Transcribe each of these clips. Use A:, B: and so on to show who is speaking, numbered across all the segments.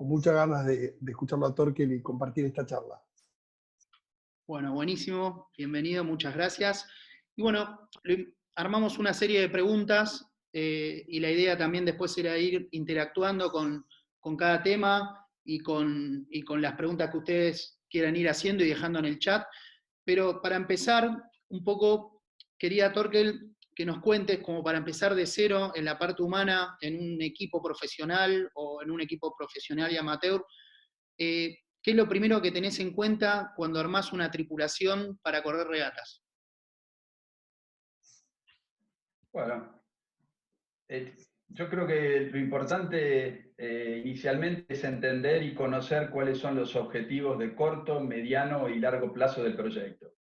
A: con muchas ganas de escucharlo a Torkel y compartir esta charla.
B: Bueno, buenísimo, bienvenido, muchas gracias. Y bueno, armamos una serie de preguntas y la idea también después era ir interactuando con cada tema y con las preguntas que ustedes quieran ir haciendo y dejando en el chat. Pero para empezar, un poco quería, Torkel, que nos cuentes, como para empezar de cero en la parte humana, en un equipo profesional o en un equipo profesional y amateur, ¿qué es lo primero que tenés en cuenta cuando armás una tripulación para correr regatas?
C: Bueno, yo creo que lo importante inicialmente es entender y conocer cuáles son los objetivos de corto, mediano y largo plazo del proyecto.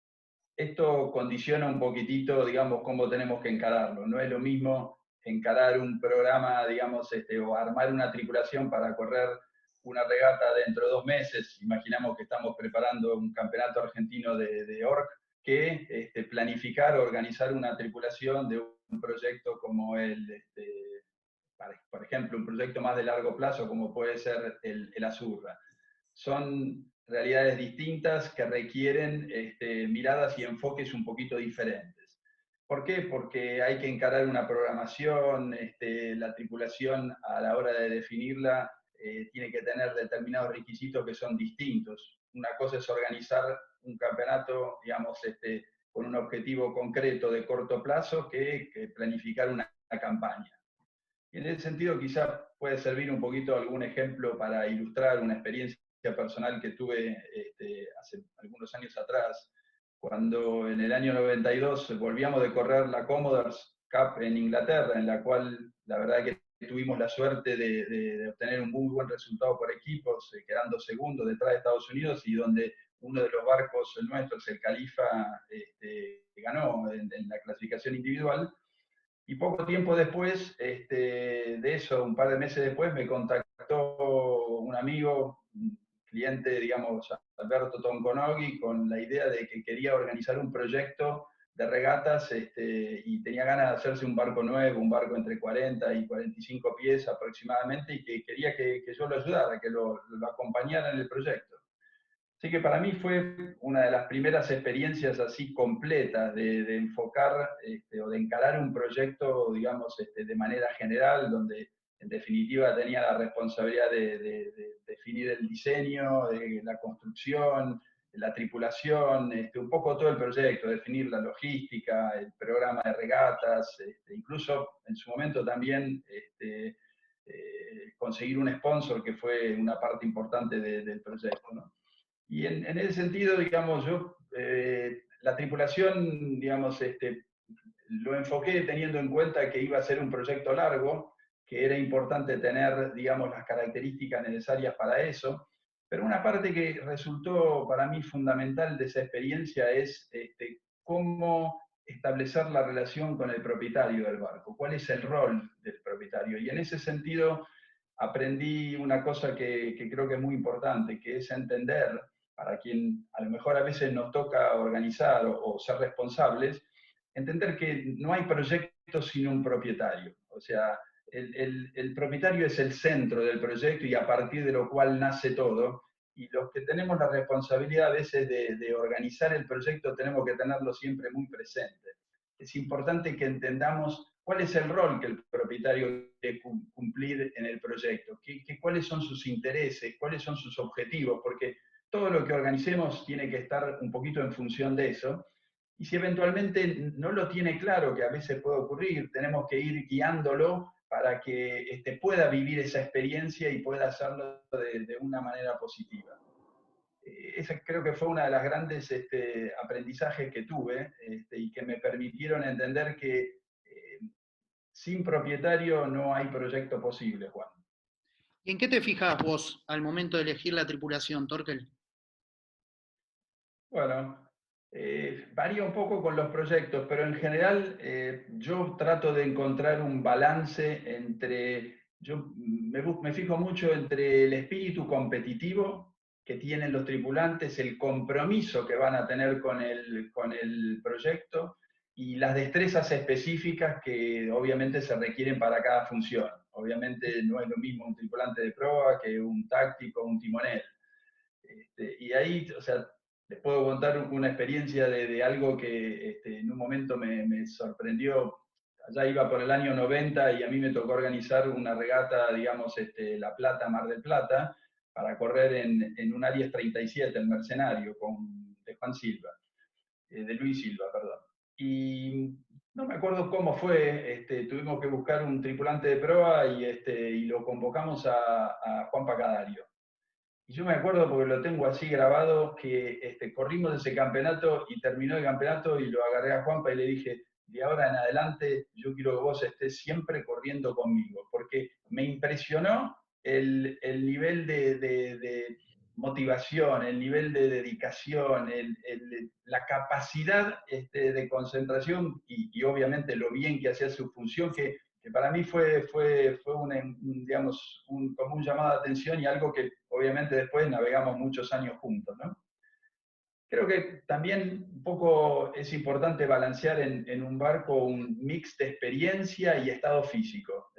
C: Esto condiciona un poquitito, digamos, cómo tenemos que encararlo. No es lo mismo encarar un programa, digamos, o armar una tripulación para correr una regata dentro de 2 meses. Imaginamos que estamos preparando un campeonato argentino de ORC, que planificar o organizar una tripulación de un proyecto como por ejemplo, un proyecto más de largo plazo como puede ser el Azurra. Son realidades distintas que requieren miradas y enfoques un poquito diferentes. ¿Por qué? Porque hay que encarar una programación, la tripulación a la hora de definirla tiene que tener determinados requisitos que son distintos. Una cosa es organizar un campeonato, digamos, con un objetivo concreto de corto plazo que planificar una campaña. Y en ese sentido quizás puede servir un poquito algún ejemplo para ilustrar una experiencia personal que tuve hace algunos años atrás, cuando en el año 92 volvíamos de correr la Commodores Cup en Inglaterra, en la cual la verdad que tuvimos la suerte de obtener un muy buen resultado por equipos, quedando segundo detrás de Estados Unidos, y donde uno de los barcos nuestros, el Califa, ganó en la clasificación individual. Y poco tiempo después de eso, un par de meses después, me contactó un amigo, un cliente, digamos, Alberto Tonconogui, con la idea de que quería organizar un proyecto de regatas y tenía ganas de hacerse un barco nuevo, un barco entre 40 y 45 pies aproximadamente, y que quería que yo lo ayudara, que lo acompañara en el proyecto. Así que para mí fue una de las primeras experiencias así completas de enfocar o de encarar un proyecto, digamos, de manera general, donde en definitiva tenía la responsabilidad de definir el diseño, de la construcción, la tripulación, un poco todo el proyecto, definir la logística, el programa de regatas, incluso en su momento también conseguir un sponsor, que fue una parte importante del proyecto, ¿no? Y en ese sentido, digamos, yo la tripulación, digamos, lo enfoqué teniendo en cuenta que iba a ser un proyecto largo, que era importante tener, digamos, las características necesarias para eso. Pero una parte que resultó para mí fundamental de esa experiencia es cómo establecer la relación con el propietario del barco, cuál es el rol del propietario. Y en ese sentido aprendí una cosa que creo que es muy importante, que es entender, para quien a lo mejor a veces nos toca organizar o ser responsables, entender que no hay proyecto sin un propietario. O sea, el propietario es el centro del proyecto y a partir de lo cual nace todo. Y los que tenemos la responsabilidad a veces de organizar el proyecto tenemos que tenerlo siempre muy presente. Es importante que entendamos cuál es el rol que el propietario debe cumplir en el proyecto, cuáles son sus intereses, cuáles son sus objetivos, porque todo lo que organicemos tiene que estar un poquito en función de eso. Y si eventualmente no lo tiene claro, que a veces puede ocurrir, tenemos que ir guiándolo para que pueda vivir esa experiencia y pueda hacerlo de una manera positiva. Esa creo que fue una de las grandes aprendizajes que tuve y que me permitieron entender que sin propietario no hay proyecto posible, Juan.
B: ¿Y en qué te fijas vos al momento de elegir la tripulación, Torkel?
C: Bueno, varía un poco con los proyectos, pero en general yo trato de encontrar un balance entre, yo me fijo mucho entre el espíritu competitivo que tienen los tripulantes, el compromiso que van a tener con el proyecto y las destrezas específicas que obviamente se requieren para cada función. obviamente no es lo mismo un tripulante de proa que un táctico, un timonel. Y ahí, o sea, les puedo contar una experiencia de algo que en un momento me sorprendió. Allá iba por el año 90 y a mí me tocó organizar una regata, digamos, La Plata-Mar del Plata, para correr en un Aries 37, el Mercenario, de Juan Silva, de Luis Silva, perdón. Y no me acuerdo cómo fue, tuvimos que buscar un tripulante de proa y lo convocamos a Juan Pacadario. Y yo me acuerdo, porque lo tengo así grabado, que corrimos ese campeonato y terminó el campeonato y lo agarré a Juanpa y le dije, de ahora en adelante yo quiero que vos estés siempre corriendo conmigo, porque me impresionó el nivel de motivación, el nivel de dedicación, la capacidad de concentración y obviamente lo bien que hacía su función, que para mí fue digamos, como un llamado de atención y algo que obviamente después navegamos muchos años juntos, ¿no? Creo que también un poco es importante balancear en un barco un mix de experiencia y estado físico.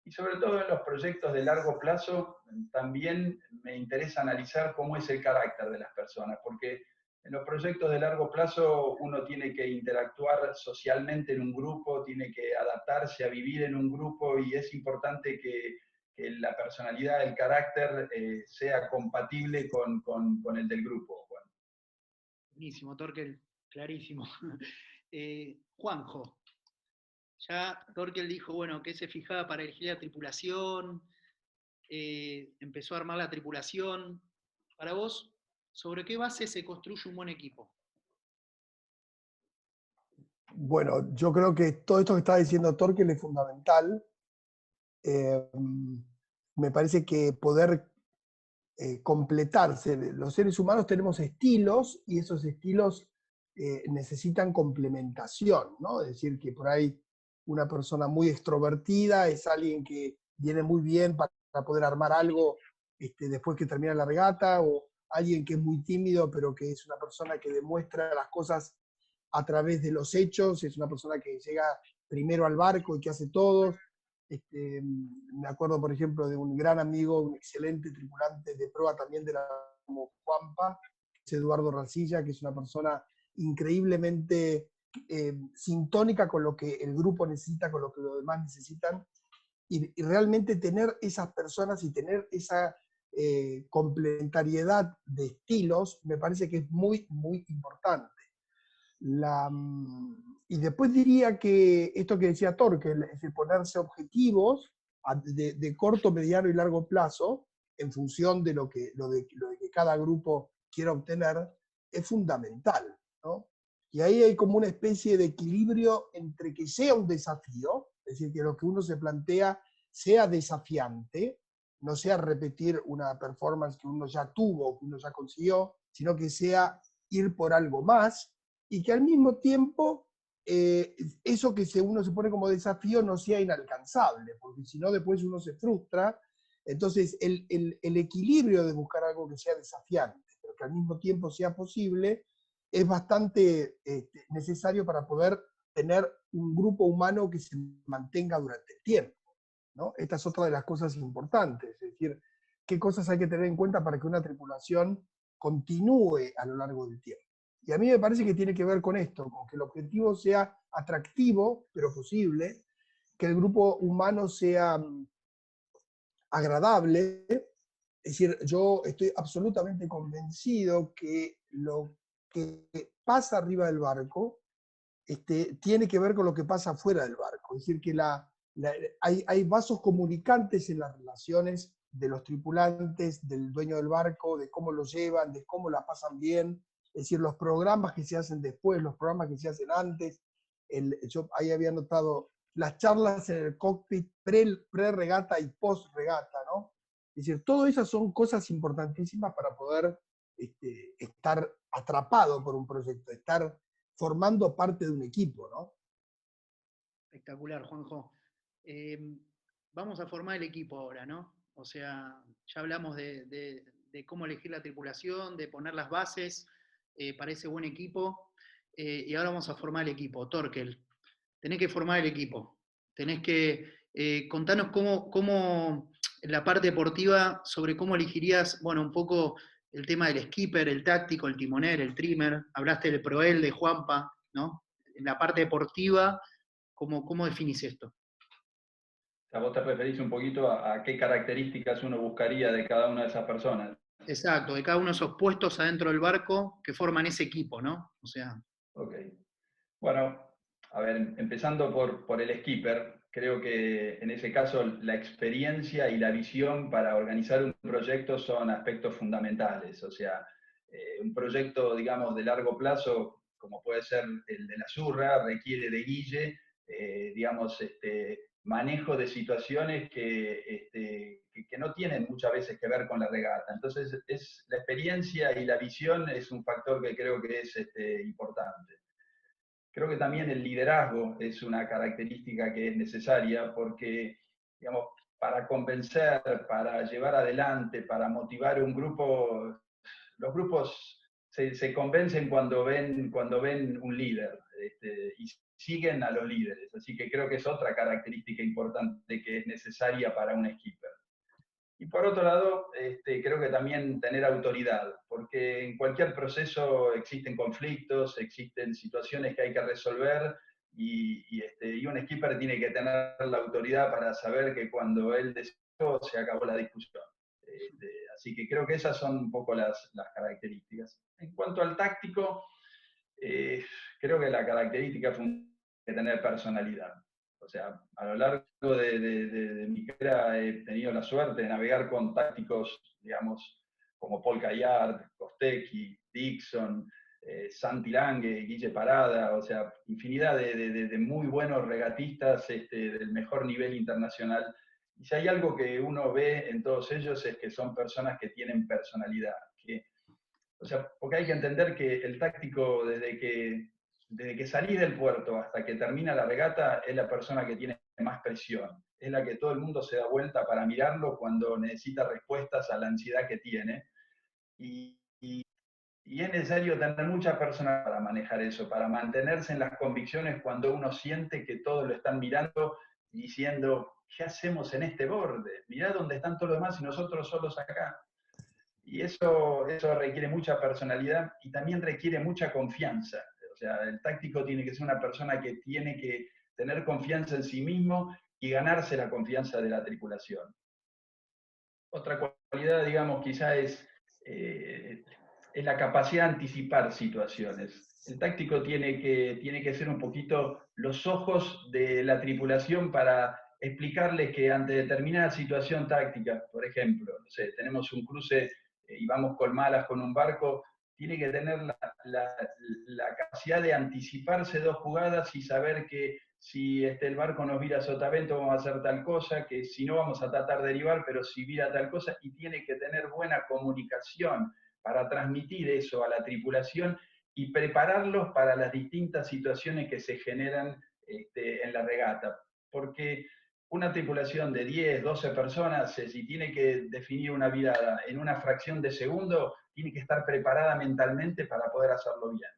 C: Y sobre todo en los proyectos de largo plazo, también me interesa analizar cómo es el carácter de las personas, porque en los proyectos de largo plazo uno tiene que interactuar socialmente en un grupo, tiene que adaptarse a vivir en un grupo y es importante que la personalidad, el carácter sea compatible con el del grupo. Bueno.
B: Buenísimo, Torkel, clarísimo. Juanjo, ya Torkel dijo, bueno, que se fijaba para elegir la tripulación, empezó a armar la tripulación. Para vos, ¿sobre qué base se construye un buen equipo?
A: Bueno, yo creo que todo esto que está diciendo Torkel es fundamental. Me parece que poder completarse, los seres humanos tenemos estilos y esos estilos necesitan complementación, ¿no? Es decir, que por ahí una persona muy extrovertida es alguien que viene muy bien para poder armar algo después que termina la regata, o alguien que es muy tímido pero que es una persona que demuestra las cosas a través de los hechos, es una persona que llega primero al barco y que hace todo. Me acuerdo, por ejemplo, de un gran amigo, un excelente tripulante de proa también de la como Juanpa, es Eduardo Racilla, que es una persona increíblemente sintónica con lo que el grupo necesita, con lo que los demás necesitan, y realmente tener esas personas y tener esa complementariedad de estilos me parece que es muy, muy importante. Y después diría que esto que decía Torkel, es decir, ponerse objetivos de corto, mediano y largo plazo, en función de lo que cada grupo quiera obtener, es fundamental, ¿no? Y ahí hay como una especie de equilibrio entre que sea un desafío, es decir, que lo que uno se plantea sea desafiante, no sea repetir una performance que uno ya tuvo, que uno ya consiguió, sino que sea ir por algo más, y que al mismo tiempo eso que uno se pone como desafío no sea inalcanzable, porque si no después uno se frustra. Entonces el equilibrio de buscar algo que sea desafiante, pero que al mismo tiempo sea posible, es bastante necesario para poder tener un grupo humano que se mantenga durante el tiempo, ¿no? Esta es otra de las cosas importantes, es decir, qué cosas hay que tener en cuenta para que una tripulación continúe a lo largo del tiempo. Y a mí me parece que tiene que ver con esto, con que el objetivo sea atractivo, pero posible, que el grupo humano sea agradable. Es decir, yo estoy absolutamente convencido que lo que pasa arriba del barco tiene que ver con lo que pasa fuera del barco. Es decir, que hay vasos comunicantes en las relaciones de los tripulantes, del dueño del barco, de cómo lo llevan, de cómo la pasan bien. Es decir, los programas que se hacen después, los programas que se hacen antes. Yo ahí había notado las charlas en el cockpit pre-regata y post-regata, ¿no? Es decir, todas esas son cosas importantísimas para poder estar atrapado por un proyecto, estar formando parte de un equipo, ¿no?
B: Espectacular, Juanjo. Vamos a formar el equipo ahora, ¿no? O sea, ya hablamos de cómo elegir la tripulación, de poner las bases para ese buen equipo, y ahora vamos a formar el equipo. Torkel, tenés que formar el equipo, tenés que Contanos cómo en la parte deportiva, sobre cómo elegirías, bueno, un poco el tema del skipper, el táctico, el timonel, el trimmer, hablaste del proel de Juanpa, ¿no? En la parte deportiva, ¿cómo definís esto?
C: O sea, vos te referís un poquito a qué características uno buscaría de cada una de esas personas.
B: Exacto, de cada uno de esos puestos adentro del barco que forman ese equipo, ¿no? O sea.
C: Ok. Bueno, a ver, empezando por el skipper, creo que en ese caso la experiencia y la visión para organizar un proyecto son aspectos fundamentales. O sea, un proyecto, digamos, de largo plazo, como puede ser el de la Surra, requiere de Guille, digamos, manejo de situaciones que no tienen muchas veces que ver con la regata. Entonces, la experiencia y la visión es un factor que creo que es importante. Creo que también el liderazgo es una característica que es necesaria porque, digamos, para convencer, para llevar adelante, para motivar un grupo, los grupos se convencen cuando ven un líder y siguen a los líderes. Así que creo que es otra característica importante que es necesaria para un skipper. Y por otro lado, creo que también tener autoridad, porque en cualquier proceso existen conflictos, existen situaciones que hay que resolver y un skipper tiene que tener la autoridad para saber que cuando él decidió se acabó la discusión. Así que creo que esas son un poco las características. En cuanto al táctico, creo que la característica fundamental es tener personalidad. O sea, a lo largo de mi carrera he tenido la suerte de navegar con tácticos, digamos, como Paul Callard, Kostecki, Dixon, Santi Lange, Guille Parada, o sea, infinidad de muy buenos regatistas del mejor nivel internacional. Y si hay algo que uno ve en todos ellos es que son personas que tienen personalidad. O sea, porque hay que entender que el táctico, desde que salís del puerto hasta que termina la regata, es la persona que tiene más presión. Es la que todo el mundo se da vuelta para mirarlo cuando necesita respuestas a la ansiedad que tiene. Y es necesario tener mucha personalidad para manejar eso, para mantenerse en las convicciones cuando uno siente que todos lo están mirando y diciendo, ¿qué hacemos en este borde? Mirá dónde están todos los demás y nosotros solos acá. Y eso requiere mucha personalidad y también requiere mucha confianza. O sea, el táctico tiene que ser una persona que tiene que tener confianza en sí mismo y ganarse la confianza de la tripulación. Otra cualidad, digamos, quizá es la capacidad de anticipar situaciones. El táctico tiene que ser un poquito los ojos de la tripulación para explicarles que ante determinada situación táctica, por ejemplo, no sé, tenemos un cruce y vamos con malas con un barco, tiene que tener la capacidad de anticiparse 2 jugadas y saber que si el barco nos vira a sotavento vamos a hacer tal cosa, que si no vamos a tratar de derivar, pero si vira tal cosa, y tiene que tener buena comunicación para transmitir eso a la tripulación y prepararlos para las distintas situaciones que se generan en la regata. Porque una tripulación de 10, 12 personas, si tiene que definir una virada en una fracción de segundo, tiene que estar preparada mentalmente para poder hacerlo bien.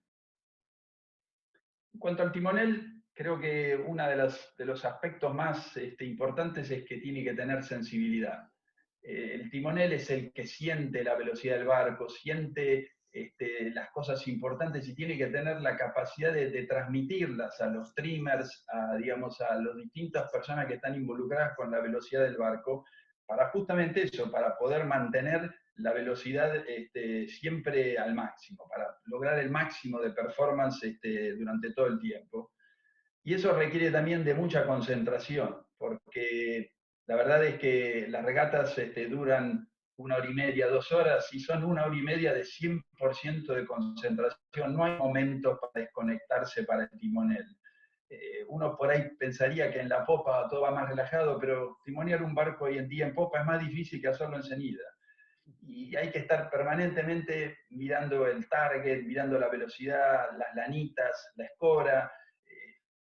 C: En cuanto al timonel, creo que uno de los aspectos más importantes es que tiene que tener sensibilidad. El timonel es el que siente la velocidad del barco, siente las cosas importantes y tiene que tener la capacidad de transmitirlas a los trimmers, digamos, a las distintas personas que están involucradas con la velocidad del barco, para justamente eso, para poder mantener la velocidad siempre al máximo, para lograr el máximo de performance durante todo el tiempo. Y eso requiere también de mucha concentración, porque la verdad es que las regatas duran 1 hora y media, 2 horas, y son 1 hora y media de 100% de concentración. No hay momentos para desconectarse para el timonel. Uno por ahí pensaría que en la popa todo va más relajado, pero timonear un barco hoy en día en popa es más difícil que hacerlo en cenida. Y hay que estar permanentemente mirando el target, mirando la velocidad, las lanitas, la escora,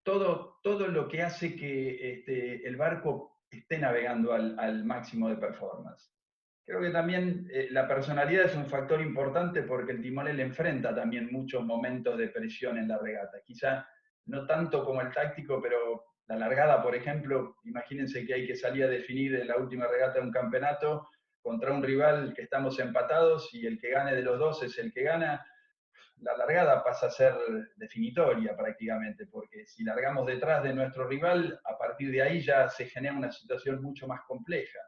C: todo lo que hace que el barco esté navegando al máximo de performance. Creo que también la personalidad es un factor importante porque el timonel enfrenta también muchos momentos de presión en la regata. Quizá no tanto como el táctico, pero La largada, por ejemplo, imagínense que hay que salir a definir en la última regata de un campeonato contra un rival que estamos empatados y el que gane de los dos es el que gana. La largada pasa a ser definitoria prácticamente, porque si largamos detrás de nuestro rival, a partir de ahí ya se genera una situación mucho más compleja.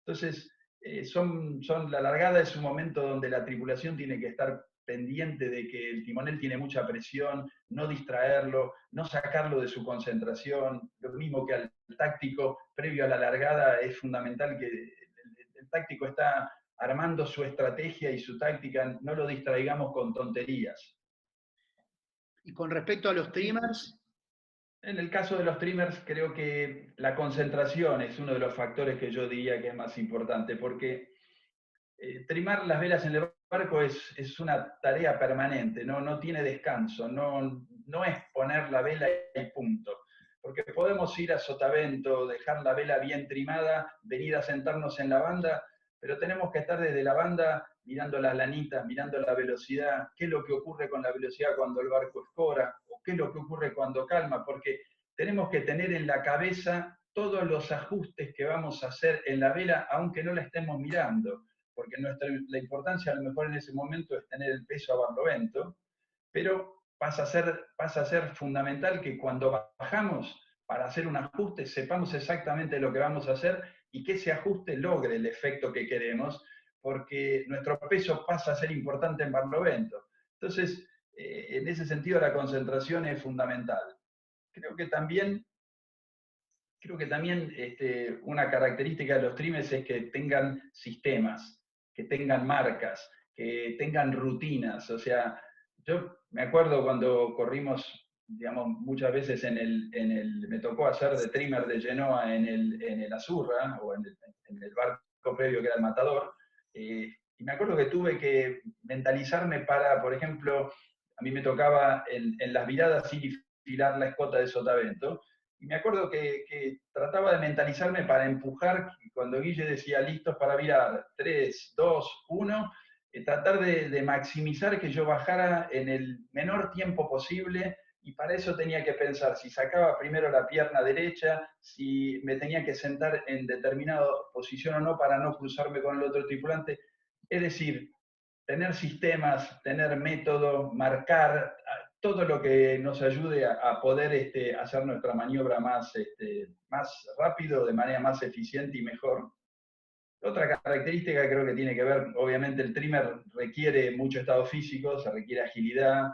C: Entonces, la largada es un momento donde la tripulación tiene que estar pendiente de que el timonel tiene mucha presión, no distraerlo, no sacarlo de su concentración. Lo mismo que al táctico, previo a la largada, es fundamental que el táctico está armando su estrategia y su táctica, no lo distraigamos con tonterías.
B: Y con respecto a los trimmers,
C: En el caso de los trimmers, creo que la concentración es uno de los factores que yo diría que es más importante, porque trimar las velas en el barco es una tarea permanente, no tiene descanso, no es poner la vela y punto. Porque podemos ir a sotavento, dejar la vela bien trimada, venir a sentarnos en la banda, pero tenemos que estar desde la banda mirando las lanitas, mirando la velocidad, qué es lo que ocurre con la velocidad cuando el barco escora, o qué es lo que ocurre cuando calma, porque tenemos que tener en la cabeza todos los ajustes que vamos a hacer en la vela, aunque no la estemos mirando, porque la importancia a lo mejor en ese momento es tener el peso a barlovento, pero pasa a ser fundamental que cuando bajamos para hacer un ajuste sepamos exactamente lo que vamos a hacer y que ese ajuste logre el efecto que queremos, porque nuestro peso pasa a ser importante en barlovento. Entonces, en ese sentido la concentración es fundamental. Creo que también una característica de los trimes es que tengan sistemas, que tengan marcas, que tengan rutinas. O sea, yo me acuerdo cuando corrimos, digamos, muchas veces me tocó hacer de trimmer de Genoa en el Azurra, o en el barco previo que era el Matador, y me acuerdo que tuve que mentalizarme para, por ejemplo, a mí me tocaba en las viradas ir y filar la escota de sotavento, y me acuerdo que trataba de mentalizarme para empujar, cuando Guille decía listos para virar, 3, 2, 1, tratar de maximizar que yo bajara en el menor tiempo posible, y para eso tenía que pensar si sacaba primero la pierna derecha, si me tenía que sentar en determinada posición o no para no cruzarme con el otro tripulante. Es decir, tener sistemas, tener método, marcar, todo lo que nos ayude a poder hacer nuestra maniobra más rápido, de manera más eficiente y mejor. Otra característica creo que tiene que ver, obviamente el trimmer requiere mucho estado físico, se requiere agilidad,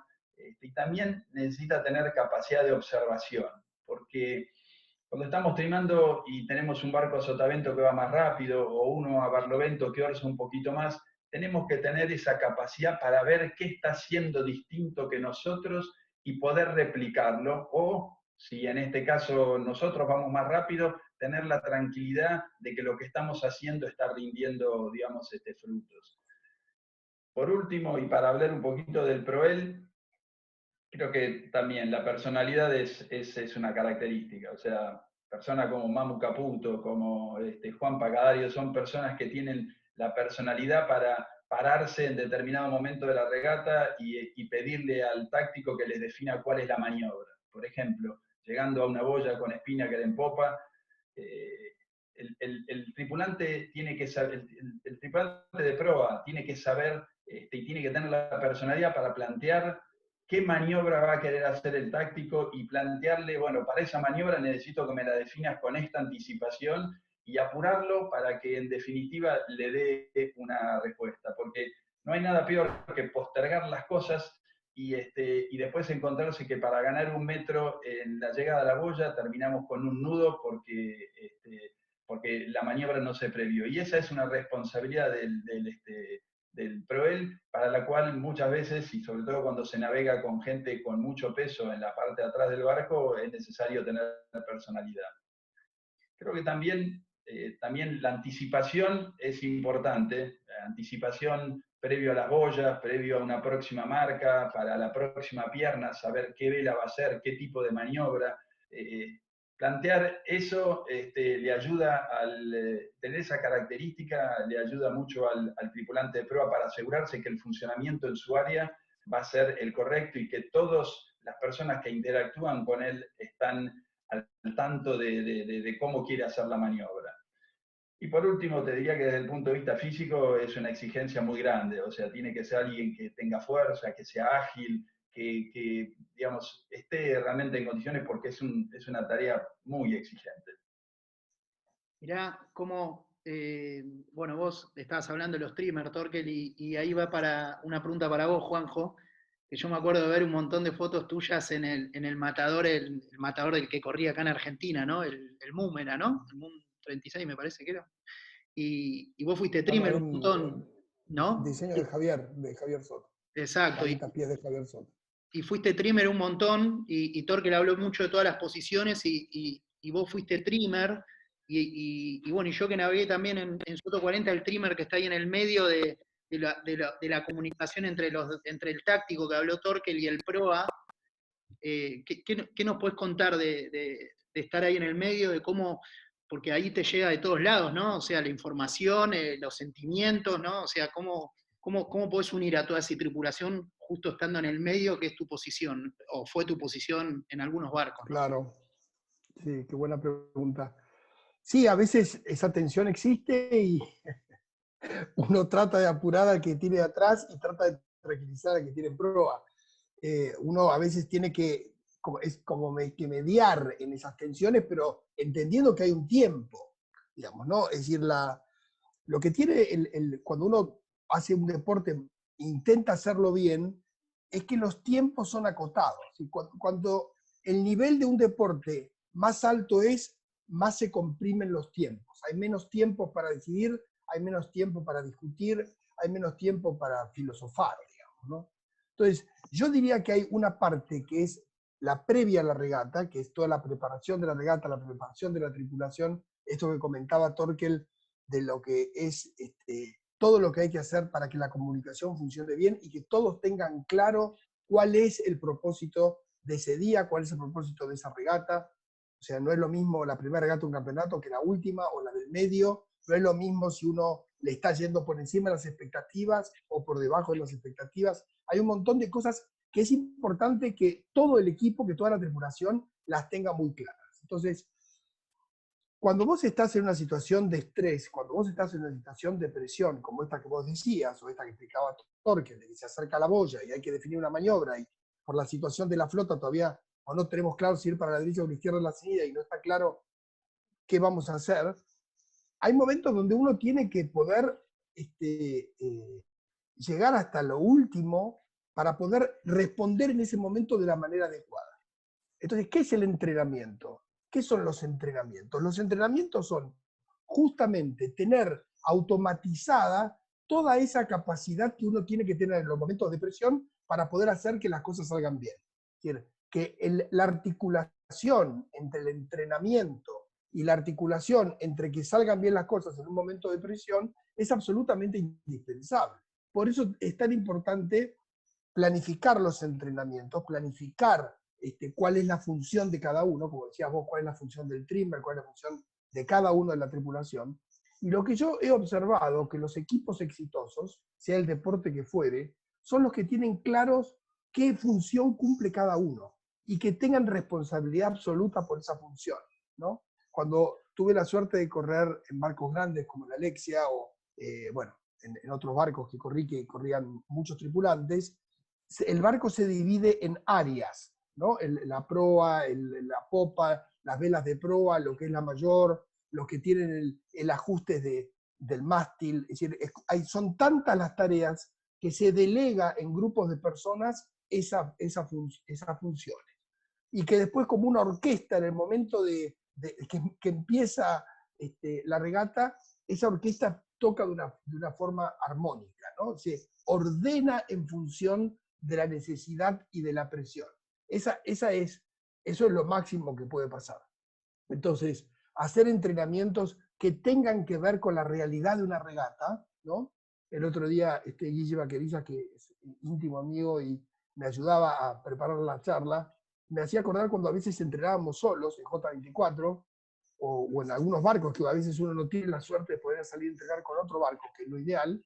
C: y también necesita tener capacidad de observación, porque cuando estamos trimando y tenemos un barco a sotavento que va más rápido, o uno a barlovento que orza un poquito más, tenemos que tener esa capacidad para ver qué está haciendo distinto que nosotros y poder replicarlo, o si en este caso nosotros vamos más rápido, tener la tranquilidad de que lo que estamos haciendo está rindiendo, digamos, frutos. Por último, y para hablar un poquito del ProEL, creo que también la personalidad es una característica. O sea, personas como Mamu Caputo, como Juan Pacadario, son personas que tienen la personalidad para pararse en determinado momento de la regata y pedirle al táctico que les defina cuál es la maniobra. Por ejemplo, llegando a una boya con Spinnaker en popa, el tripulante tiene que saber, el tripulante de proa tiene que saber y tiene que tener la personalidad para plantear qué maniobra va a querer hacer el táctico y plantearle, bueno, para esa maniobra necesito que me la definas con esta anticipación, y apurarlo para que en definitiva le dé una respuesta, porque no hay nada peor que postergar las cosas y después encontrarse que para ganar un metro en la llegada a la boya terminamos con un nudo porque la maniobra no se previó. Y esa es una responsabilidad del ProEL, para la cual muchas veces, y sobre todo cuando se navega con gente con mucho peso en la parte de atrás del barco, es necesario tener personalidad. Creo que también la anticipación es importante, la anticipación previo a las boyas, previo a una próxima marca, para la próxima pierna, saber qué vela va a hacer, qué tipo de maniobra. Plantear eso le ayuda tener esa característica, le ayuda mucho al tripulante de proa para asegurarse que el funcionamiento en su área va a ser el correcto y que todas las personas que interactúan con él están al tanto de cómo quiere hacer la maniobra. Y por último, te diría que desde el punto de vista físico es una exigencia muy grande, o sea, tiene que ser alguien que tenga fuerza, que sea ágil, que digamos, esté realmente en condiciones porque es una tarea muy exigente.
B: Mirá cómo, bueno, vos estabas hablando de los streamers, Torkel, y ahí va para una pregunta para vos, Juanjo, que yo me acuerdo de ver un montón de fotos tuyas en el matador, el matador del que corría acá en Argentina, ¿no? El MUM era, ¿no? El MUM 36 me parece que era. Y vos fuiste
A: Bueno,
B: streamer
A: hay
B: un montón, ¿no?
A: diseño de Javier Soto.
B: Exacto.
A: Manitas, pies de Javier Soto.
B: Y fuiste trimmer un montón, y Torkel habló mucho de todas las posiciones, y vos fuiste trimmer, y bueno, y yo que navegué también en Soto 40, el trimmer que está ahí en el medio de la comunicación entre el táctico que habló Torkel y el proa. ¿Qué nos puedes contar de estar ahí en el medio, de cómo, porque ahí te llega de todos lados, ¿no? O sea, la información, los sentimientos, ¿no? O sea, ¿cómo podés unir a toda esa tripulación justo estando en el medio, que es tu posición, o fue tu posición en algunos barcos, ¿no?
A: Claro, sí, qué buena pregunta. Sí, a veces esa tensión existe y uno trata de apurar al que tiene atrás y trata de tranquilizar al que tiene en proa. Uno a veces tiene que, que mediar en esas tensiones, pero entendiendo que hay un tiempo, digamos, ¿no? Es decir, lo que tiene cuando uno hace un deporte, intenta hacerlo bien, es que los tiempos son acotados. ¿Sí? Cuando el nivel de un deporte más alto es, más se comprimen los tiempos. Hay menos tiempo para decidir, hay menos tiempo para discutir, hay menos tiempo para filosofar, digamos, ¿no? Entonces, yo diría que hay una parte que es la previa a la regata, que es toda la preparación de la regata, la preparación de la tripulación, esto que comentaba Torkel, de lo que es todo lo que hay que hacer para que la comunicación funcione bien y que todos tengan claro cuál es el propósito de ese día, cuál es el propósito de esa regata. O sea, no es lo mismo la primera regata de un campeonato que la última o la del medio. No es lo mismo si uno le está yendo por encima de las expectativas o por debajo de las expectativas. Hay un montón de cosas que es importante que todo el equipo, que toda la tripulación las tenga muy claras. Entonces, cuando vos estás en una situación de estrés, cuando vos estás en una situación de presión, como esta que vos decías, o esta que explicaba Torkel, de que se acerca la boya y hay que definir una maniobra, y por la situación de la flota todavía o no tenemos claro si ir para la derecha o la izquierda en la salida y no está claro qué vamos a hacer, hay momentos donde uno tiene que poder llegar hasta lo último para poder responder en ese momento de la manera adecuada. Entonces, ¿qué es el entrenamiento? ¿Qué son los entrenamientos? Los entrenamientos son justamente tener automatizada toda esa capacidad que uno tiene que tener en los momentos de presión para poder hacer que las cosas salgan bien. Es decir, que la articulación entre el entrenamiento y la articulación entre que salgan bien las cosas en un momento de presión es absolutamente indispensable. Por eso es tan importante planificar los entrenamientos, planificar cuál es la función de cada uno, como decías vos, cuál es la función del trimmer, cuál es la función de cada uno de la tripulación. Y lo que yo he observado, que los equipos exitosos, sea el deporte que fuere, son los que tienen claros qué función cumple cada uno y que tengan responsabilidad absoluta por esa función, ¿no? Cuando tuve la suerte de correr en barcos grandes como la Alexia o, bueno, en otros barcos que corrí, que corrían muchos tripulantes, el barco se divide en áreas, ¿no? La proa, la popa, las velas de proa, lo que es la mayor, los que tienen el ajuste del mástil. Es decir, son tantas las tareas que se delega en grupos de personas esas funciones. Y que después, como una orquesta, en el momento que empieza la regata, esa orquesta toca de una forma armónica, ¿no? Se ordena en función de la necesidad y de la presión. Eso es lo máximo que puede pasar. Entonces, hacer entrenamientos que tengan que ver con la realidad de una regata, ¿no? El otro día, Guille Vaqueriza, que es íntimo amigo y me ayudaba a preparar la charla, me hacía acordar cuando a veces entrenábamos solos en J24, o en algunos barcos que a veces uno no tiene la suerte de poder salir a entrenar con otro barco, que es lo ideal,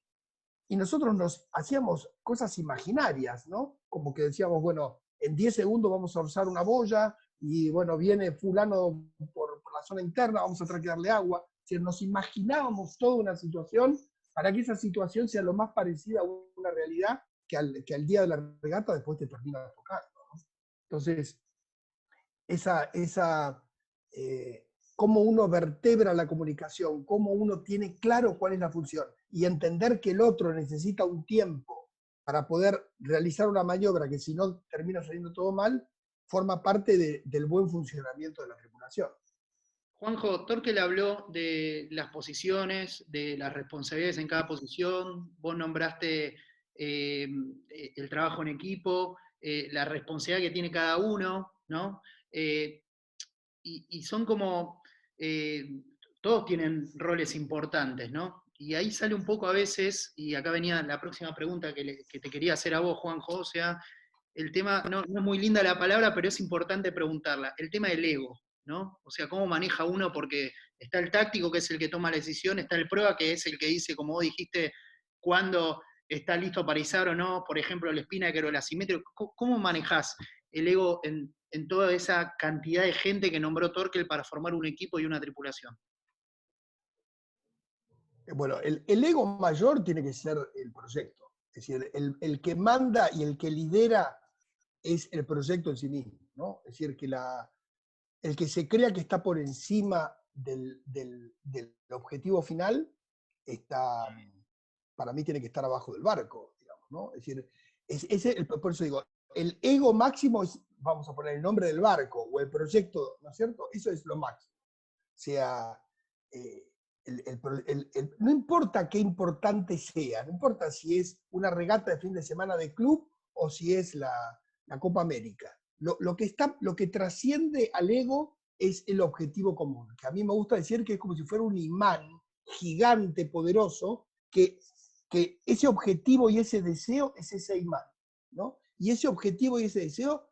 A: y nosotros nos hacíamos cosas imaginarias, ¿no? Como que decíamos, bueno, en 10 segundos vamos a orzar una boya, y bueno, viene fulano por la zona interna, vamos a tener que darle agua. Es decir, nos imaginábamos toda una situación para que esa situación sea lo más parecida a una realidad que al día de la regata después te termina tocando, ¿no? Entonces, cómo uno vertebra la comunicación, cómo uno tiene claro cuál es la función y entender que el otro necesita un tiempo para poder realizar una maniobra que si no termina saliendo todo mal, forma parte del buen funcionamiento de la tripulación.
B: Juanjo, Torkel habló de las posiciones, de las responsabilidades en cada posición, vos nombraste el trabajo en equipo, la responsabilidad que tiene cada uno, ¿no? Y son como, todos tienen roles importantes, ¿no? Y ahí sale un poco a veces, y acá venía la próxima pregunta que te quería hacer a vos, Juanjo, o sea, el tema, no es muy linda la palabra, pero es importante preguntarla, el tema del ego, ¿no? O sea, cómo maneja uno, porque está el táctico, que es el que toma la decisión, está el prueba, que es el que dice, como vos dijiste, cuándo está listo para izar o no, por ejemplo, el spinnaker o el asimétrico. ¿Cómo manejás el ego en toda esa cantidad de gente que nombró Torkel para formar un equipo y una tripulación?
A: Bueno, el ego mayor tiene que ser el proyecto. Es decir, el que manda y el que lidera es el proyecto en sí mismo, ¿no? Es decir, que el que se crea que está por encima del objetivo final, para mí tiene que estar abajo del barco, digamos, ¿no? Es decir, por eso digo, el ego máximo es, vamos a poner el nombre del barco o el proyecto, ¿no es cierto? Eso es lo máximo. O sea, no importa qué importante sea, no importa si es una regata de fin de semana de club o si es la Copa América. Lo que trasciende al ego es el objetivo común, que a mí me gusta decir que es como si fuera un imán gigante, poderoso, que ese objetivo y ese deseo es ese imán, ¿no? Y ese objetivo y ese deseo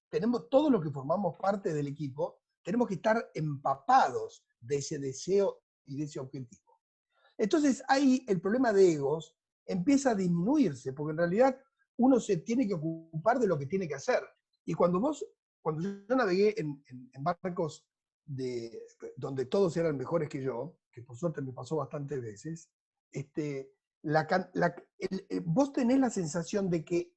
A: tenemos todos los que formamos parte del equipo, tenemos que estar empapados de ese deseo y de ese objetivo. Entonces ahí el problema de egos empieza a disminuirse, porque en realidad uno se tiene que ocupar de lo que tiene que hacer. Y cuando yo navegué en barcos donde todos eran mejores que yo, que por suerte me pasó bastantes veces, vos tenés la sensación de que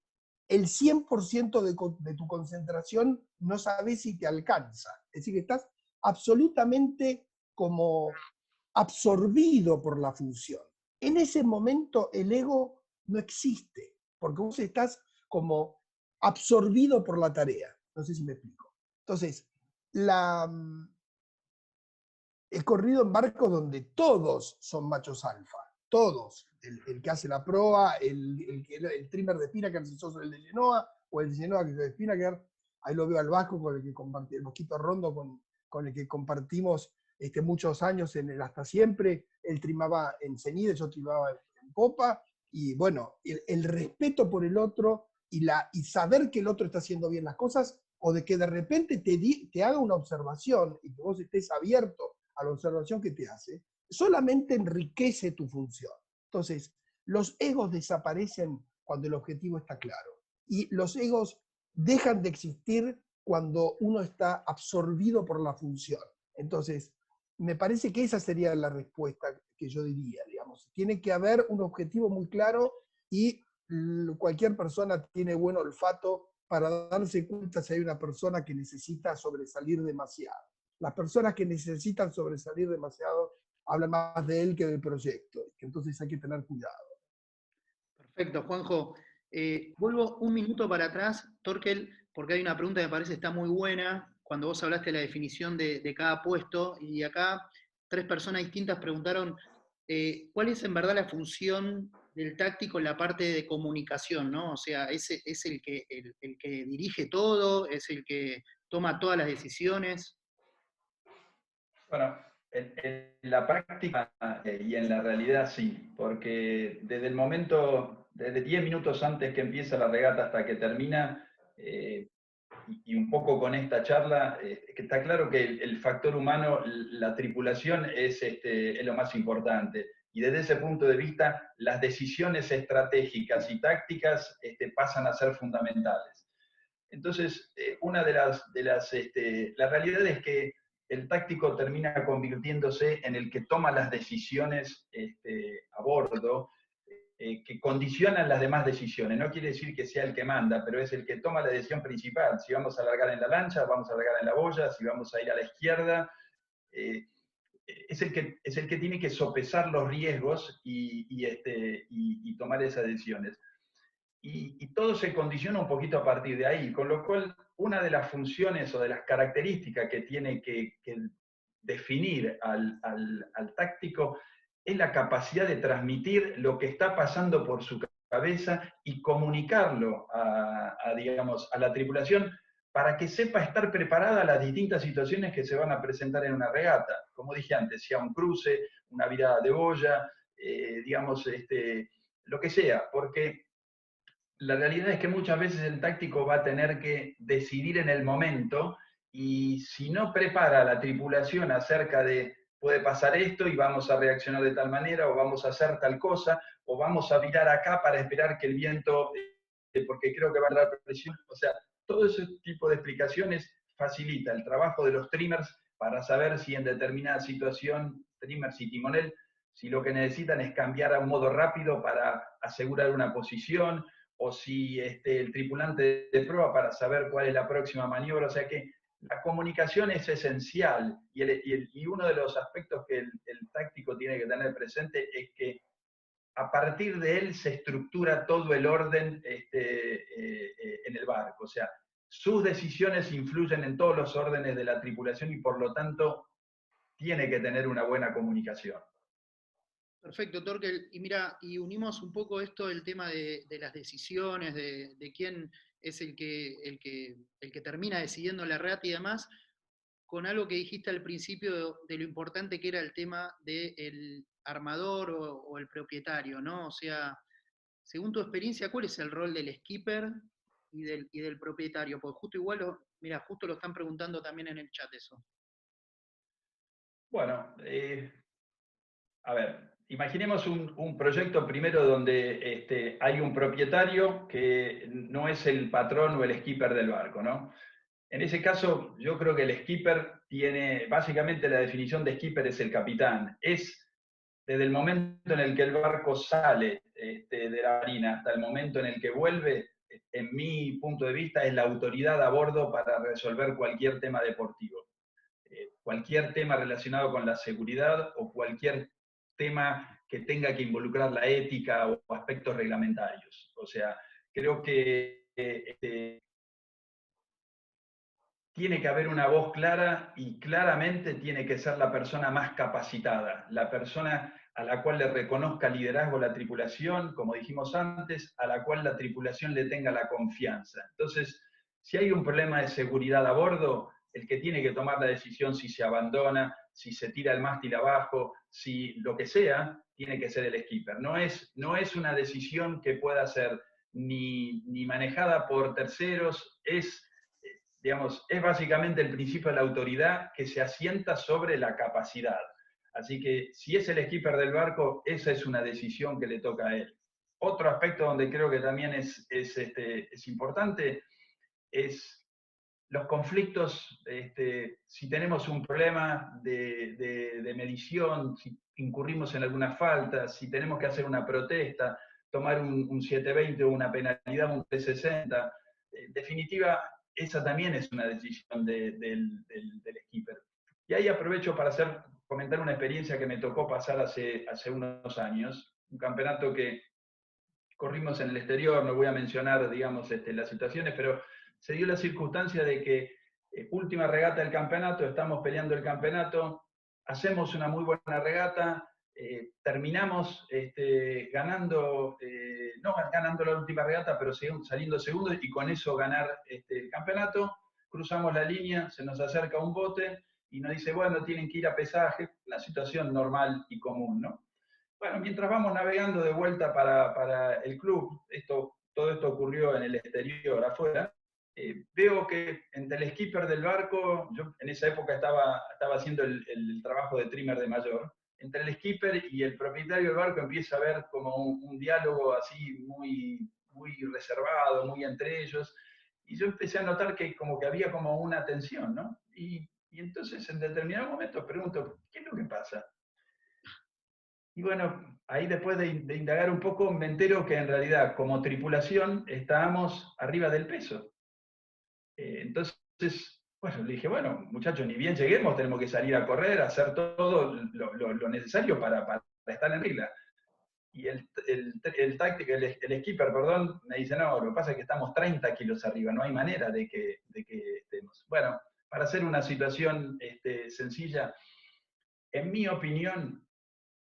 A: el 100% de tu concentración no sabés si te alcanza. Es decir, que estás absolutamente como absorbido por la función. En ese momento el ego no existe, porque vos estás como absorbido por la tarea. No sé si me explico. Entonces, he corrido en barcos donde todos son machos alfa, todos. El que hace la proa, el trimmer de Spinnaker, si sos el de Genoa, o el de Genoa que es de Spinnaker. Ahí lo veo al vasco con el que compartí, el Mosquito Rondo con el que compartimos muchos años en el Hasta Siempre. Él trimaba en cenida, yo trimaba en popa. Y bueno, el respeto por el otro y saber que el otro está haciendo bien las cosas, o de que de repente te haga una observación y que vos estés abierto a la observación que te hace, solamente enriquece tu función. Entonces, los egos desaparecen cuando el objetivo está claro. Y los egos dejan de existir cuando uno está absorbido por la función. Entonces, me parece que esa sería la respuesta que yo diría, digamos. Tiene que haber un objetivo muy claro y cualquier persona tiene buen olfato para darse cuenta si hay una persona que necesita sobresalir demasiado. Las personas que necesitan sobresalir demasiado hablan más de él que del proyecto, entonces hay que tener cuidado.
B: Perfecto, Juanjo. Vuelvo un minuto para atrás, Torkel, porque hay una pregunta que me parece está muy buena, cuando vos hablaste de la definición de cada puesto, y acá 3 personas distintas preguntaron cuál es en verdad la función del táctico en la parte de comunicación, ¿no? O sea, ¿es el que dirige todo? ¿Es el que toma todas las decisiones?
C: Bueno, en la práctica y en la realidad sí, porque desde 10 minutos antes que empieza la regata hasta que termina, y un poco con esta charla, que está claro que el factor humano, la tripulación es lo más importante. Y desde ese punto de vista, las decisiones estratégicas y tácticas pasan a ser fundamentales. Entonces, una la realidad es que el táctico termina convirtiéndose en el que toma las decisiones a bordo, que condicionan las demás decisiones. No quiere decir que sea el que manda, pero es el que toma la decisión principal. Si vamos a largar en la lancha, vamos a largar en la boya, si vamos a ir a la izquierda. Es el que tiene que sopesar los riesgos y tomar esas decisiones. Y todo se condiciona un poquito a partir de ahí, con lo cual una de las funciones o de las características que tiene que definir al táctico es la capacidad de transmitir lo que está pasando por su cabeza y comunicarlo digamos, a la tripulación para que sepa estar preparada a las distintas situaciones que se van a presentar en una regata. Como dije antes, sea un cruce, una virada de boya, digamos, lo que sea, porque la realidad es que muchas veces el táctico va a tener que decidir en el momento y si no prepara a la tripulación acerca de puede pasar esto y vamos a reaccionar de tal manera o vamos a hacer tal cosa o vamos a virar acá para esperar que el viento, porque creo que va a dar presión, o sea, todo ese tipo de explicaciones facilita el trabajo de los trimmers para saber si en determinada situación, trimmers y timonel, si lo que necesitan es cambiar a un modo rápido para asegurar una posición, o si el tripulante de prueba para saber cuál es la próxima maniobra. O sea que la comunicación es esencial y uno de los aspectos que el táctico tiene que tener presente es que a partir de él se estructura todo el orden en el barco. O sea, sus decisiones influyen en todos los órdenes de la tripulación y por lo tanto tiene que tener una buena comunicación.
B: Perfecto, Torkel. Y mira, y unimos un poco esto del tema de las decisiones, de quién es el que termina decidiendo la regata y demás, con algo que dijiste al principio de lo importante que era el tema del armador o el propietario, ¿no? O sea, según tu experiencia, ¿cuál es el rol del skipper y del propietario? Porque justo igual, mira, justo lo están preguntando también en el chat eso.
C: Bueno, a ver, imaginemos un proyecto primero donde hay un propietario que no es el patrón o el skipper del barco, ¿no? En ese caso, yo creo que el skipper tiene, básicamente la definición de skipper es el capitán. Es desde el momento en el que el barco sale de la marina hasta el momento en el que vuelve, en mi punto de vista, es la autoridad a bordo para resolver cualquier tema deportivo. Cualquier tema relacionado con la seguridad o cualquier tema que tenga que involucrar la ética o aspectos reglamentarios. O sea, creo que tiene que haber una voz clara y claramente tiene que ser la persona más capacitada, la persona a la cual le reconozca liderazgo la tripulación, como dijimos antes, a la cual la tripulación le tenga la confianza. Entonces, si hay un problema de seguridad a bordo, el que tiene que tomar la decisión si se abandona, si se tira el mástil abajo, si lo que sea, tiene que ser el skipper. No es una decisión que pueda ser ni manejada por terceros, digamos, es básicamente el principio de la autoridad que se asienta sobre la capacidad. Así que si es el skipper del barco, esa es una decisión que le toca a él. Otro aspecto donde creo que también es importante es los conflictos. Si tenemos un problema de medición, si incurrimos en alguna falta, si tenemos que hacer una protesta, tomar un 720 o una penalidad, un 360, en definitiva, esa también es una decisión del skipper. Y ahí aprovecho para comentar una experiencia que me tocó pasar hace unos años, un campeonato que corrimos en el exterior, no voy a mencionar, digamos, las situaciones, pero se dio la circunstancia de que última regata del campeonato, estamos peleando el campeonato, hacemos una muy buena regata, terminamos ganando, no ganando la última regata, pero saliendo segundos y con eso ganar el campeonato. Cruzamos la línea, se nos acerca un bote y nos dice, bueno, tienen que ir a pesaje, la situación normal y común, ¿no? Bueno, mientras vamos navegando de vuelta para el club, todo esto ocurrió en el exterior, afuera, veo que entre el skipper del barco, yo en esa época estaba haciendo el trabajo de trimmer de mayor, entre el skipper y el propietario del barco empieza a haber como un diálogo así muy reservado, muy entre ellos, y yo empecé a notar que como que había como una tensión, ¿no? Y entonces en determinado momento pregunto, ¿qué es lo que pasa? Y bueno, ahí después de indagar un poco me entero que en realidad como tripulación estábamos arriba del peso. Entonces, bueno, le dije, bueno, muchachos, ni bien lleguemos, tenemos que salir a correr, hacer todo lo necesario para estar en regla. Y el táctico, el skipper, perdón, me dice, no, lo que pasa es que estamos 30 kilos arriba, no hay manera de que estemos. Bueno, para hacer una situación sencilla, en mi opinión,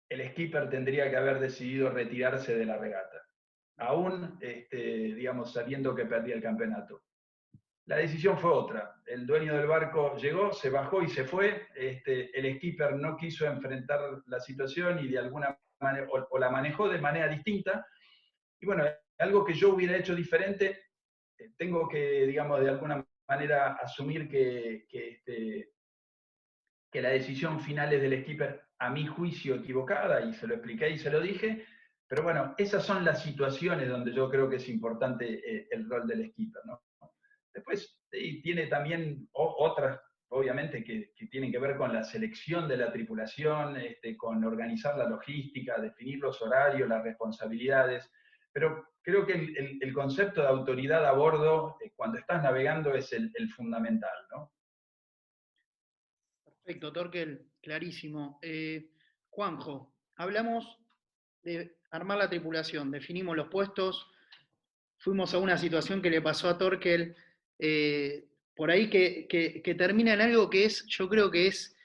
C: el skipper tendría que haber decidido retirarse de la regata, aún, digamos, sabiendo que perdía el campeonato. La decisión fue otra. El dueño del barco llegó, se bajó y se fue. El skipper no quiso enfrentar la situación y de alguna manera, o la manejó de manera distinta. Y bueno, algo que yo hubiera hecho diferente, tengo que, digamos, de alguna manera asumir que la decisión final es del skipper, a mi juicio, equivocada, y se lo expliqué y se lo dije. Pero bueno, esas son las situaciones donde yo creo que es importante el rol del skipper, ¿no? Después tiene también otras, obviamente, que tienen que ver con la selección de la tripulación, con organizar la logística, definir los horarios, las responsabilidades. Pero creo que el concepto de autoridad a bordo, cuando estás navegando, es el fundamental, ¿no?
B: Perfecto, Torkel, clarísimo. Juanjo, hablamos de armar la tripulación, definimos los puestos, fuimos a una situación que le pasó a Torkel, por ahí que termina en algo que es, yo creo que es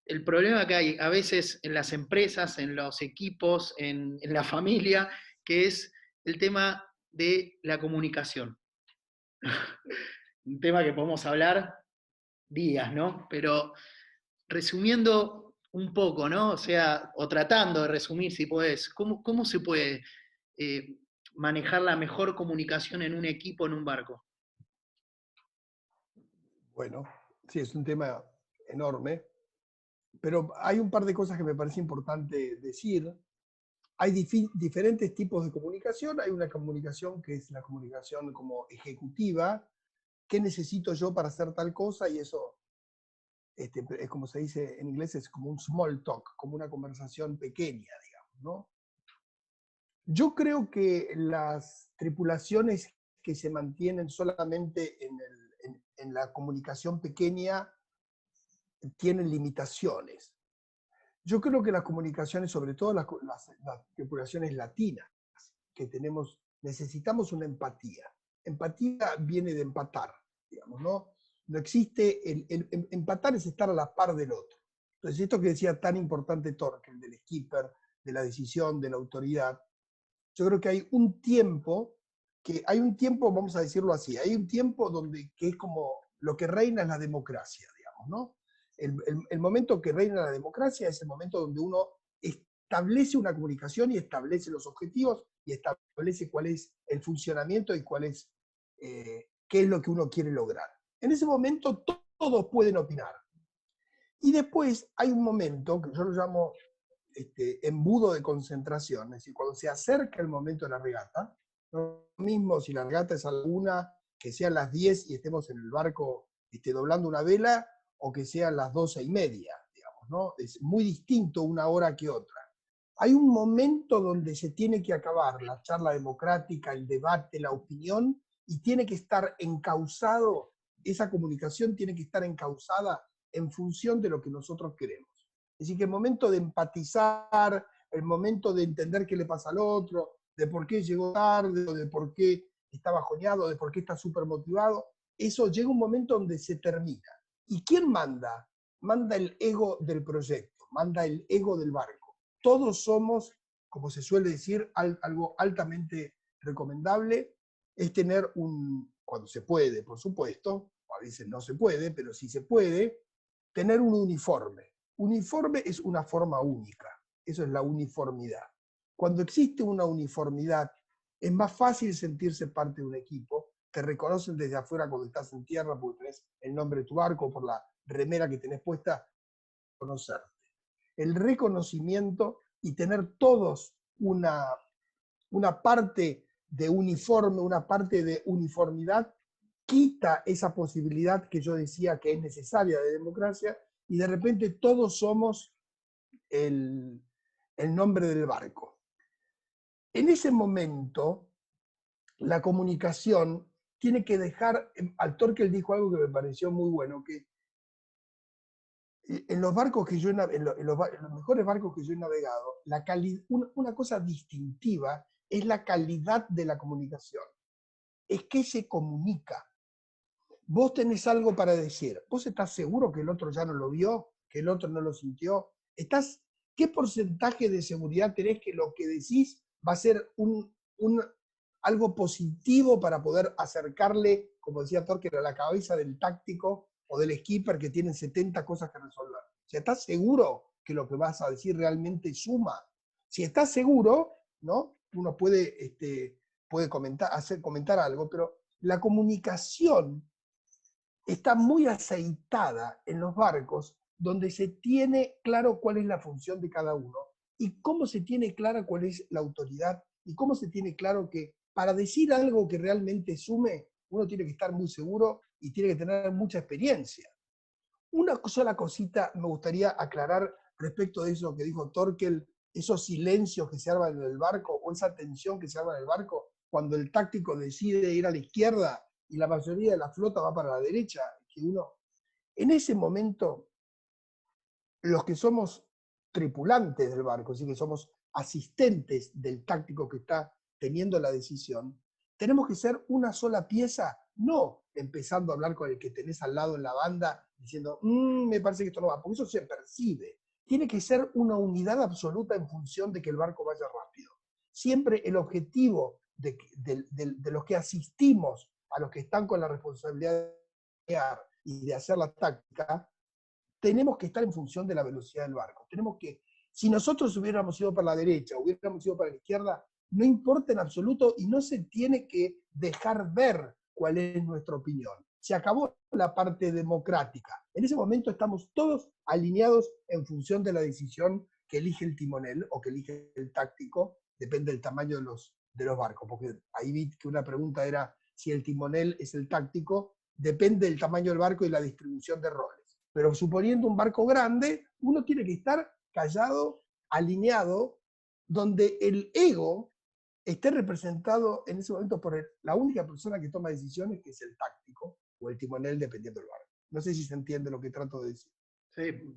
B: el problema que hay a veces en las empresas, en los equipos, en la familia, que es el tema de la comunicación. Un tema que podemos hablar días, ¿no? Pero resumiendo un poco, ¿no? O sea, o tratando de resumir, si puedes, ¿cómo se puede manejar la mejor comunicación en un equipo, en un barco?
A: Bueno, sí, es un tema enorme, pero hay un par de cosas que me parece importante decir. Hay diferentes tipos de comunicación. Hay una comunicación que es la comunicación como ejecutiva. ¿Qué necesito yo para hacer tal cosa? Y eso es como se dice en inglés, es como un small talk, como una conversación pequeña, digamos, ¿no? Yo creo que las tripulaciones que se mantienen solamente en la comunicación pequeña tienen limitaciones. Yo creo que las comunicaciones, sobre todo las tripulaciones latinas, que necesitamos una empatía. Empatía viene de empatar, digamos, ¿no? No existe, empatar es estar a la par del otro. Entonces, esto que decía tan importante Torkel, del skipper, de la decisión, de la autoridad, yo creo que hay un tiempo, vamos a decirlo así, hay un tiempo que es como lo que reina es la democracia, digamos, ¿no? El momento que reina la democracia es el momento donde uno establece una comunicación y establece los objetivos y establece cuál es el funcionamiento y qué es lo que uno quiere lograr. En ese momento todos pueden opinar. Y después hay un momento que yo lo llamo embudo de concentración, es decir, cuando se acerca el momento de la regata, lo mismo si la regata es a la 1, que sean las 10 y estemos en el barco doblando una vela, o que sean las 12:30, digamos, ¿no? Es muy distinto una hora que otra. Hay un momento donde se tiene que acabar la charla democrática, el debate, la opinión, y tiene que estar encauzado, esa comunicación tiene que estar encauzada en función de lo que nosotros queremos. Es decir, que el momento de empatizar, el momento de entender qué le pasa al otro, de por qué llegó tarde, o de por qué está bajoneado, de por qué está súper motivado, eso llega un momento donde se termina. ¿Y quién manda? Manda el ego del proyecto, manda el ego del barco. Todos somos, como se suele decir, algo altamente recomendable, es tener cuando se puede, por supuesto, a veces no se puede, pero si se puede, tener un uniforme. Uniforme es una forma única, eso es la uniformidad. Cuando existe una uniformidad, es más fácil sentirse parte de un equipo, te reconocen desde afuera cuando estás en tierra porque tenés el nombre de tu barco, por la remera que tenés puesta, conocerte. El reconocimiento y tener todos una parte de uniforme, una parte de uniformidad, quita esa posibilidad que yo decía que es necesaria de democracia, y de repente todos somos el nombre del barco. En ese momento, la comunicación tiene que dejar, al Torkel dijo algo que me pareció muy bueno, que en los barcos que yo en los mejores barcos que yo he navegado, una cosa distintiva es la calidad de la comunicación. Es que se comunica. Vos tenés algo para decir. ¿Vos estás seguro que el otro ya no lo vio? ¿Que el otro no lo sintió? ¿Qué porcentaje de seguridad tenés que lo que decís va a ser algo positivo para poder acercarle, como decía Torkel, a la cabeza del táctico o del skipper que tienen 70 cosas que resolver? O sea, ¿estás seguro que lo que vas a decir realmente suma? Si estás seguro, ¿no? Uno puede comentar algo, pero la comunicación está muy aceitada en los barcos, donde se tiene claro cuál es la función de cada uno y cómo se tiene clara cuál es la autoridad y cómo se tiene claro que para decir algo que realmente sume, uno tiene que estar muy seguro y tiene que tener mucha experiencia. Una sola cosita me gustaría aclarar respecto de eso que dijo Torkel, esos silencios que se arman en el barco o esa tensión que se arma en el barco cuando el táctico decide ir a la izquierda y la mayoría de la flota va para la derecha. En ese momento, los que somos tripulantes del barco, es decir, que somos asistentes del táctico que está teniendo la decisión, tenemos que ser una sola pieza, no empezando a hablar con el que tenés al lado en la banda, diciendo, me parece que esto no va, porque eso se percibe. Tiene que ser una unidad absoluta en función de que el barco vaya rápido. Siempre el objetivo de los que asistimos a los que están con la responsabilidad de guiar y de hacer la táctica, tenemos que estar en función de la velocidad del barco. Si nosotros hubiéramos ido para la derecha, hubiéramos ido para la izquierda, no importa en absoluto y no se tiene que dejar ver cuál es nuestra opinión. Se acabó la parte democrática. En ese momento estamos todos alineados en función de la decisión que elige el timonel o que elige el táctico, depende del tamaño de los barcos, porque ahí vi que una pregunta era si el timonel es el táctico, depende del tamaño del barco y la distribución de roles. Pero suponiendo un barco grande, uno tiene que estar callado, alineado, donde el ego esté representado en ese momento por la única persona que toma decisiones, que es el táctico o el timonel, dependiendo del barco. No sé si se entiende lo que trato de decir.
B: Sí,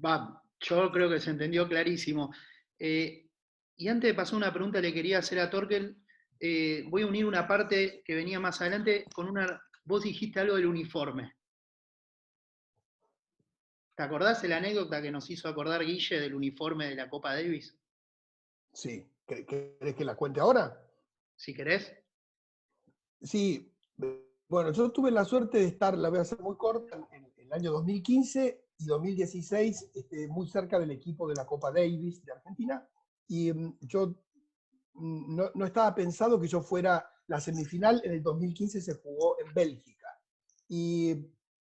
B: yo creo que se entendió clarísimo. Y antes de pasar una pregunta, le quería hacer a Torkel, voy a unir una parte que venía más adelante con vos dijiste algo del uniforme. ¿Te acordás de la anécdota que nos hizo acordar Guille del uniforme de la Copa Davis?
A: Sí, ¿querés que la cuente ahora?
B: Si querés.
A: Sí, bueno, yo tuve la suerte de estar, la voy a hacer muy corta, en el año 2015 y 2016, muy cerca del equipo de la Copa Davis de Argentina, y yo no estaba pensado que yo fuera, la semifinal en el 2015 se jugó en Bélgica, y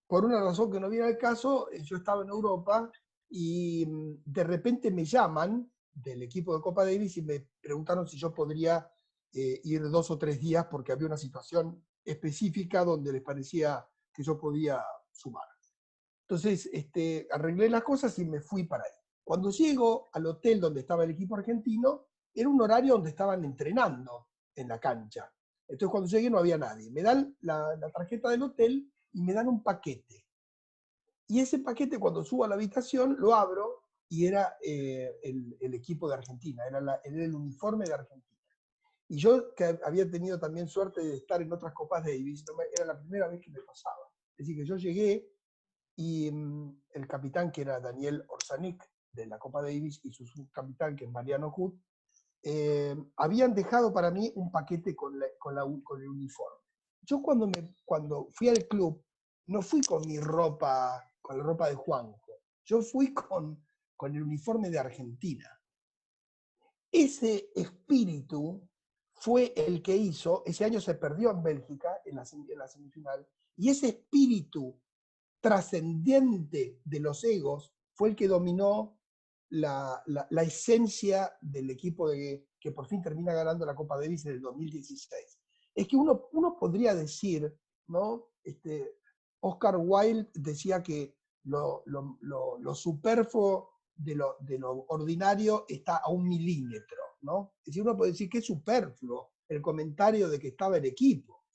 A: por una razón que no viene al caso, yo estaba en Europa y de repente me llaman del equipo de Copa Davis y me preguntaron si yo podría ir 2 o 3 días porque había una situación específica donde les parecía que yo podía sumar. Entonces arreglé las cosas y me fui para ahí. Cuando llego al hotel donde estaba el equipo argentino, era un horario donde estaban entrenando en la cancha. Entonces cuando llegué no había nadie. Me dan la tarjeta del hotel y me dan un paquete. Y ese paquete, cuando subo a la habitación, lo abro y era el equipo de Argentina, era el uniforme de Argentina. Y yo, que había tenido también suerte de estar en otras Copas Davis, era la primera vez que me pasaba. Es decir, que yo llegué y el capitán, que era Daniel Orzanik, de la Copa Davis, y su subcapitán, que es Mariano Hood, habían dejado para mí un paquete con el uniforme. Yo cuando fui al club, no fui con mi ropa, con la ropa de Juanjo, yo fui con el uniforme de Argentina. Ese espíritu fue el que hizo, ese año se perdió en Bélgica, en la semifinal, y ese espíritu trascendente de los egos fue el que dominó la esencia del equipo que por fin termina ganando la Copa Davis en el 2016. Es que uno podría decir, ¿no? Oscar Wilde decía que lo superfluo de lo ordinario está a 1 milímetro, ¿no? Es decir, uno puede decir que es superfluo el comentario de que estaba el equipo.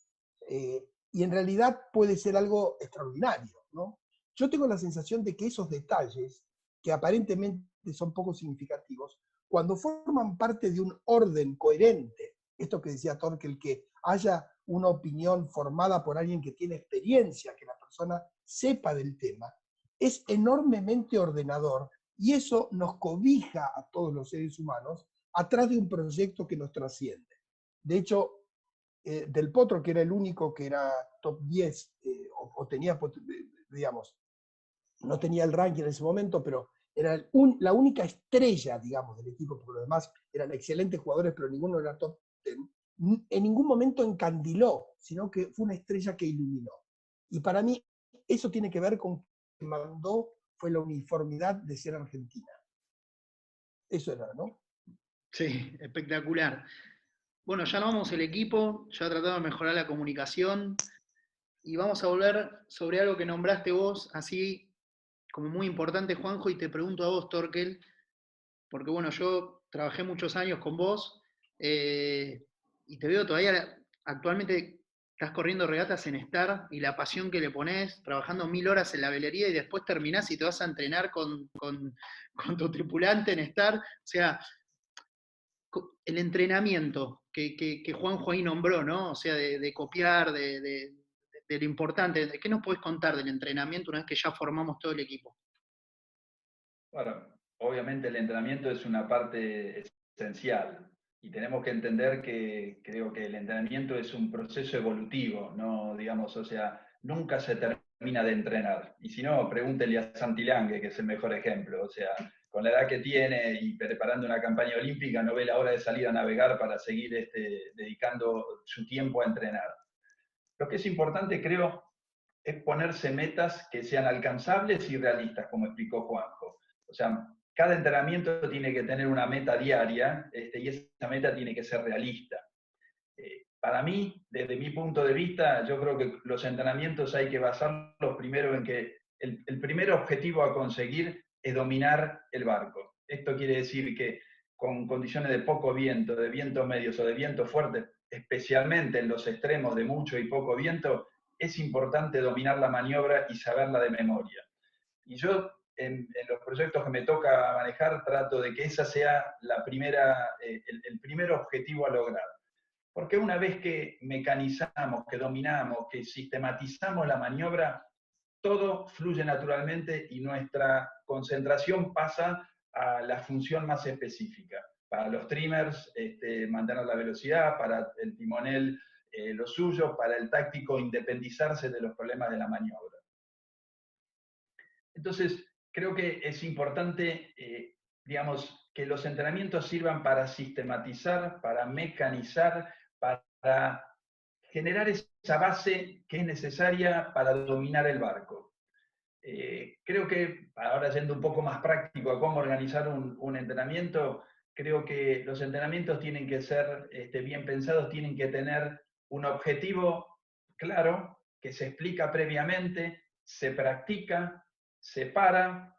A: Y en realidad puede ser algo extraordinario, ¿no? Yo tengo la sensación de que esos detalles, que aparentemente son poco significativos, cuando forman parte de un orden coherente, esto que decía Torkel, que haya una opinión formada por alguien que tiene experiencia, que la persona sepa del tema, es enormemente ordenador y eso nos cobija a todos los seres humanos atrás de un proyecto que nos trasciende. De hecho, Del Potro, que era el único que era top 10, o tenía, digamos, no tenía el ranking en ese momento, pero era la única estrella, digamos, del equipo, porque los demás eran excelentes jugadores, pero ninguno era top 10, en ningún momento encandiló, sino que fue una estrella que iluminó. Y para mí eso tiene que ver con que mandó fue la uniformidad de ser Argentina. Eso era, ¿no?
B: Sí, espectacular. Bueno, ya armamos el equipo, ya tratamos de mejorar la comunicación y vamos a volver sobre algo que nombraste vos, así como muy importante, Juanjo, y te pregunto a vos, Torkel, porque bueno, yo trabajé muchos años con vos y te veo todavía, actualmente estás corriendo regatas en Star y la pasión que le pones, trabajando 1000 horas en la velería y después terminás y te vas a entrenar con tu tripulante en Star. O sea, el entrenamiento que Juanjo ahí nombró, ¿no? O sea, de copiar, de lo importante. ¿Qué nos podés contar del entrenamiento una vez que ya formamos todo el equipo?
C: Bueno, obviamente el entrenamiento es una parte esencial y tenemos que entender que creo que el entrenamiento es un proceso evolutivo, ¿no? Digamos, o sea, nunca se termina de entrenar. Y si no, pregúntele a Santilange, que es el mejor ejemplo. O sea, con la edad que tiene y preparando una campaña olímpica, no ve la hora de salir a navegar para seguir dedicando su tiempo a entrenar. Lo que es importante, creo, es ponerse metas que sean alcanzables y realistas, como explicó Juanjo. O sea, cada entrenamiento tiene que tener una meta diaria y esa meta tiene que ser realista. Para mí, desde mi punto de vista, yo creo que los entrenamientos hay que basarlos primero en que el primer objetivo a conseguir es dominar el barco. Esto quiere decir que con condiciones de poco viento, de vientos medios o de viento fuerte, especialmente en los extremos de mucho y poco viento, es importante dominar la maniobra y saberla de memoria. Y yo, en los proyectos que me toca manejar, trato de que esa sea el primer objetivo a lograr. Porque una vez que mecanizamos, que dominamos, que sistematizamos la maniobra, todo fluye naturalmente y nuestra concentración pasa a la función más específica. Para los trimmers, mantener la velocidad, para el timonel, lo suyo, para el táctico, independizarse de los problemas de la maniobra. Entonces, creo que es importante, digamos, que los entrenamientos sirvan para sistematizar, para mecanizar, para generar esa base que es necesaria para dominar el barco. Creo que, ahora yendo un poco más práctico a cómo organizar un entrenamiento, creo que los entrenamientos tienen que ser bien pensados, tienen que tener un objetivo claro, que se explica previamente, se practica, se para,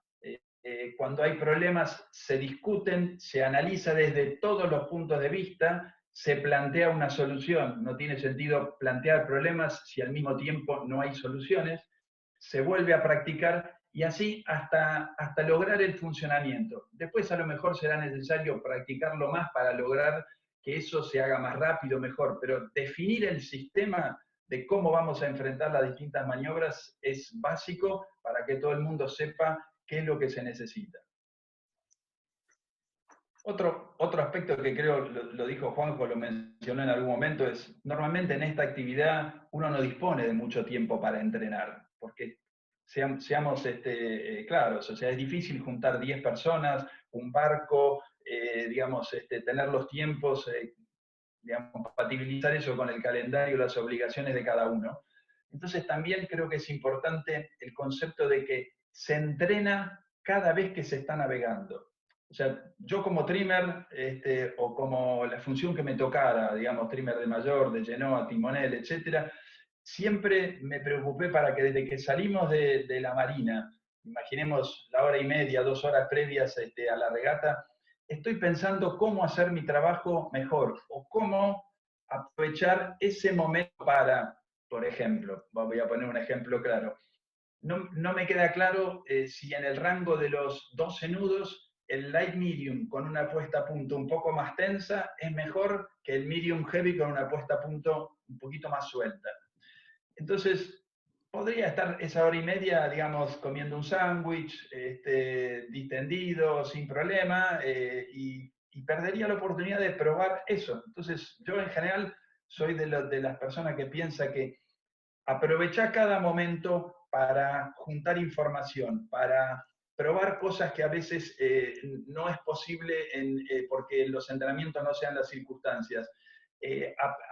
C: cuando hay problemas se discuten, se analiza desde todos los puntos de vista, se plantea una solución. No tiene sentido plantear problemas si al mismo tiempo no hay soluciones. Se vuelve a practicar y así hasta lograr el funcionamiento. Después a lo mejor será necesario practicarlo más para lograr que eso se haga más rápido, mejor, pero definir el sistema de cómo vamos a enfrentar las distintas maniobras es básico para que todo el mundo sepa qué es lo que se necesita. Otro aspecto que creo, lo dijo Juanjo, lo mencionó en algún momento, es normalmente en esta actividad uno no dispone de mucho tiempo para entrenar, porque seamos claros, o sea, es difícil juntar 10 personas, un barco, digamos, tener los tiempos, digamos, compatibilizar eso con el calendario, las obligaciones de cada uno. Entonces también creo que es importante el concepto de que se entrena cada vez que se está navegando. O sea, yo como trimmer, o como la función que me tocara, digamos, trimmer de mayor, de genoa, timonel, etc., siempre me preocupé para que desde que salimos de la marina, imaginemos la hora y media, 2 horas previas a la regata, estoy pensando cómo hacer mi trabajo mejor o cómo aprovechar ese momento para, por ejemplo, voy a poner un ejemplo claro, no me queda claro si en el rango de los 12 nudos el light medium con una puesta a punto un poco más tensa es mejor que el medium heavy con una puesta a punto un poquito más suelta. Entonces, podría estar esa hora y media, digamos, comiendo un sándwich, distendido, sin problema, y perdería la oportunidad de probar eso. Entonces, yo en general soy de las personas que piensa que aprovechar cada momento para juntar información, para probar cosas que a veces no es posible porque los entrenamientos no sean las circunstancias.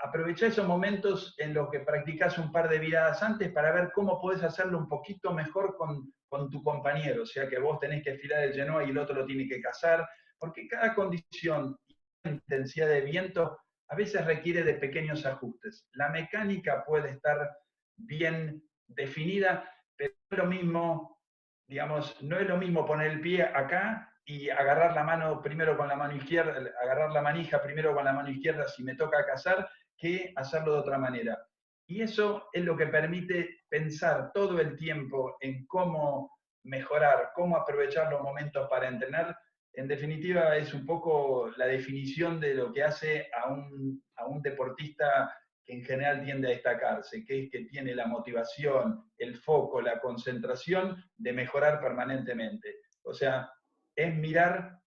C: Aprovechar esos momentos en los que practicas un par de viradas antes para ver cómo puedes hacerlo un poquito mejor con tu compañero, o sea que vos tenés que afilar el genoa y el otro lo tiene que cazar, porque cada condición y intensidad de viento a veces requiere de pequeños ajustes. La mecánica puede estar bien definida, pero no es lo mismo, digamos, no es lo mismo poner el pie acá y agarrar la mano primero con la mano izquierda, agarrar la manija primero con la mano izquierda si me toca cazar, que hacerlo de otra manera. Y eso es lo que permite pensar todo el tiempo en cómo mejorar, cómo aprovechar los momentos para entrenar. En definitiva, es un poco la definición de lo que hace a un deportista que en general tiende a destacarse, que es que tiene la motivación, el foco, la concentración de mejorar permanentemente. O sea, es mirar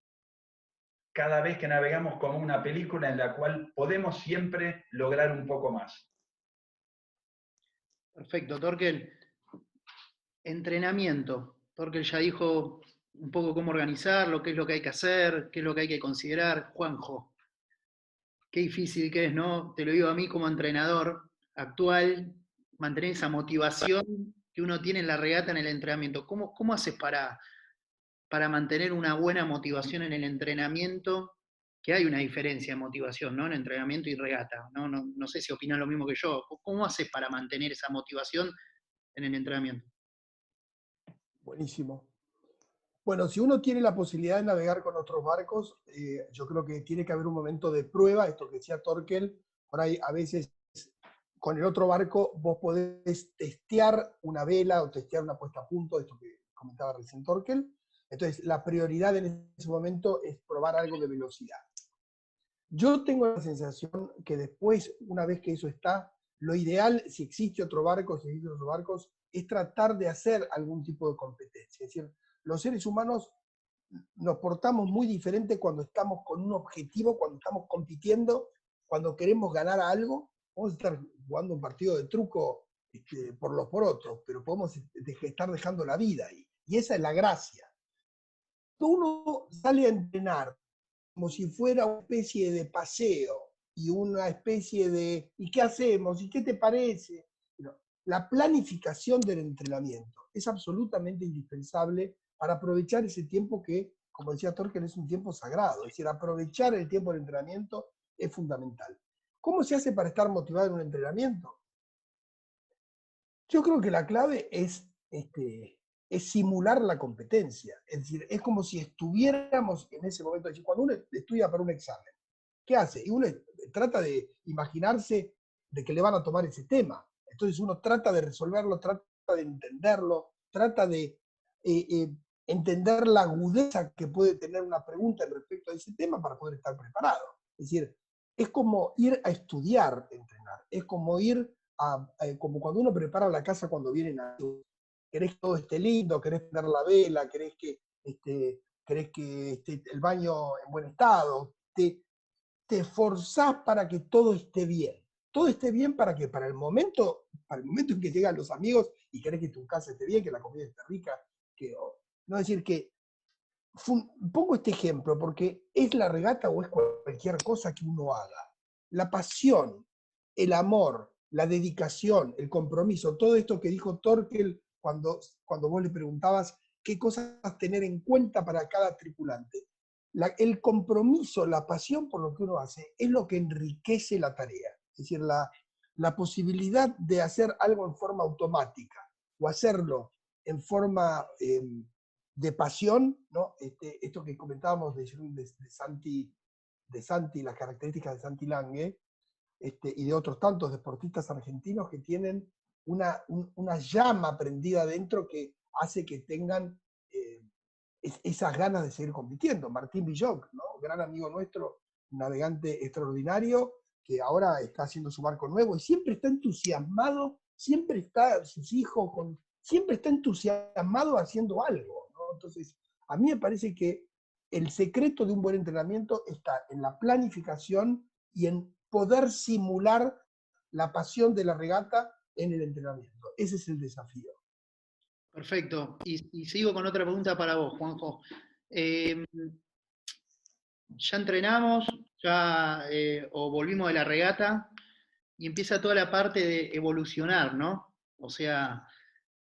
C: cada vez que navegamos como una película en la cual podemos siempre lograr un poco más.
B: Perfecto, Torkel. Entrenamiento. Torkel ya dijo un poco cómo organizarlo, qué es lo que hay que hacer, qué es lo que hay que considerar. Juanjo, qué difícil que es, ¿no? Te lo digo a mí como entrenador actual, mantener esa motivación que uno tiene en la regata, en el entrenamiento. ¿Cómo haces para mantener una buena motivación en el entrenamiento? Que hay una diferencia de motivación, ¿no? En entrenamiento y regata. No sé si opinan lo mismo que yo. ¿Cómo haces para mantener esa motivación en el entrenamiento?
A: Buenísimo. Bueno, si uno tiene la posibilidad de navegar con otros barcos, yo creo que tiene que haber un momento de prueba, esto que decía Torkel, por ahí a veces con el otro barco vos podés testear una vela o testear una puesta a punto, esto que comentaba recién Torkel. Entonces, la prioridad en ese momento es probar algo de velocidad. Yo tengo la sensación que después, una vez que eso está, lo ideal, si existe otro barco, si existen otros barcos, es tratar de hacer algún tipo de competencia. Es decir, los seres humanos nos portamos muy diferente cuando estamos con un objetivo, cuando estamos compitiendo, cuando queremos ganar algo. Podemos estar jugando un partido de truco por los por otros, pero podemos estar dejando la vida ahí. Y esa es la gracia. Uno sale a entrenar como si fuera una especie de paseo y una especie de ¿y qué hacemos? ¿Y qué te parece? La planificación del entrenamiento es absolutamente indispensable para aprovechar ese tiempo que, como decía Torkel, es un tiempo sagrado. Es decir, aprovechar el tiempo del entrenamiento es fundamental. ¿Cómo se hace para estar motivado en un entrenamiento? Yo creo que la clave es simular la competencia. Es decir, es como si estuviéramos en ese momento. Es decir, cuando uno estudia para un examen, ¿qué hace? Y uno trata de imaginarse de que le van a tomar ese tema. Entonces uno trata de resolverlo, trata de entenderlo, trata de entender la agudeza que puede tener una pregunta respecto a ese tema para poder estar preparado. Es decir, es como ir a estudiar, entrenar. Es como ir como cuando uno prepara la casa cuando vienen a... Querés que todo esté lindo, querés prender la vela, querés que esté el baño en buen estado. Te esforzás para que todo esté bien. Todo esté bien para que para el momento en que llegan los amigos y querés que tu casa esté bien, que la comida esté rica, no decir que pongo este ejemplo porque es la regata o es cualquier cosa que uno haga. La pasión, el amor, la dedicación, el compromiso, todo esto que dijo Torkel cuando vos le preguntabas qué cosas tener en cuenta para cada tripulante. El compromiso, la pasión por lo que uno hace es lo que enriquece la tarea. Es decir, la la posibilidad de hacer algo en forma automática o hacerlo en forma de pasión, ¿no? Esto que comentábamos de Santi, las características de Santi Lange, y de otros tantos deportistas argentinos que tienen una llama prendida dentro que hace que tengan esas ganas de seguir compitiendo. Martín Villoc, ¿no? Gran amigo nuestro, navegante extraordinario, que ahora está haciendo su barco nuevo y siempre está entusiasmado, siempre está, sus hijos, siempre está entusiasmado haciendo algo, ¿no? Entonces, a mí me parece que el secreto de un buen entrenamiento está en la planificación y en poder simular la pasión de la regata en el entrenamiento. Ese es el desafío.
B: Perfecto. Y sigo con otra pregunta para vos, Juanjo. Ya entrenamos, o volvimos de la regata, y empieza toda la parte de evolucionar, ¿no? O sea,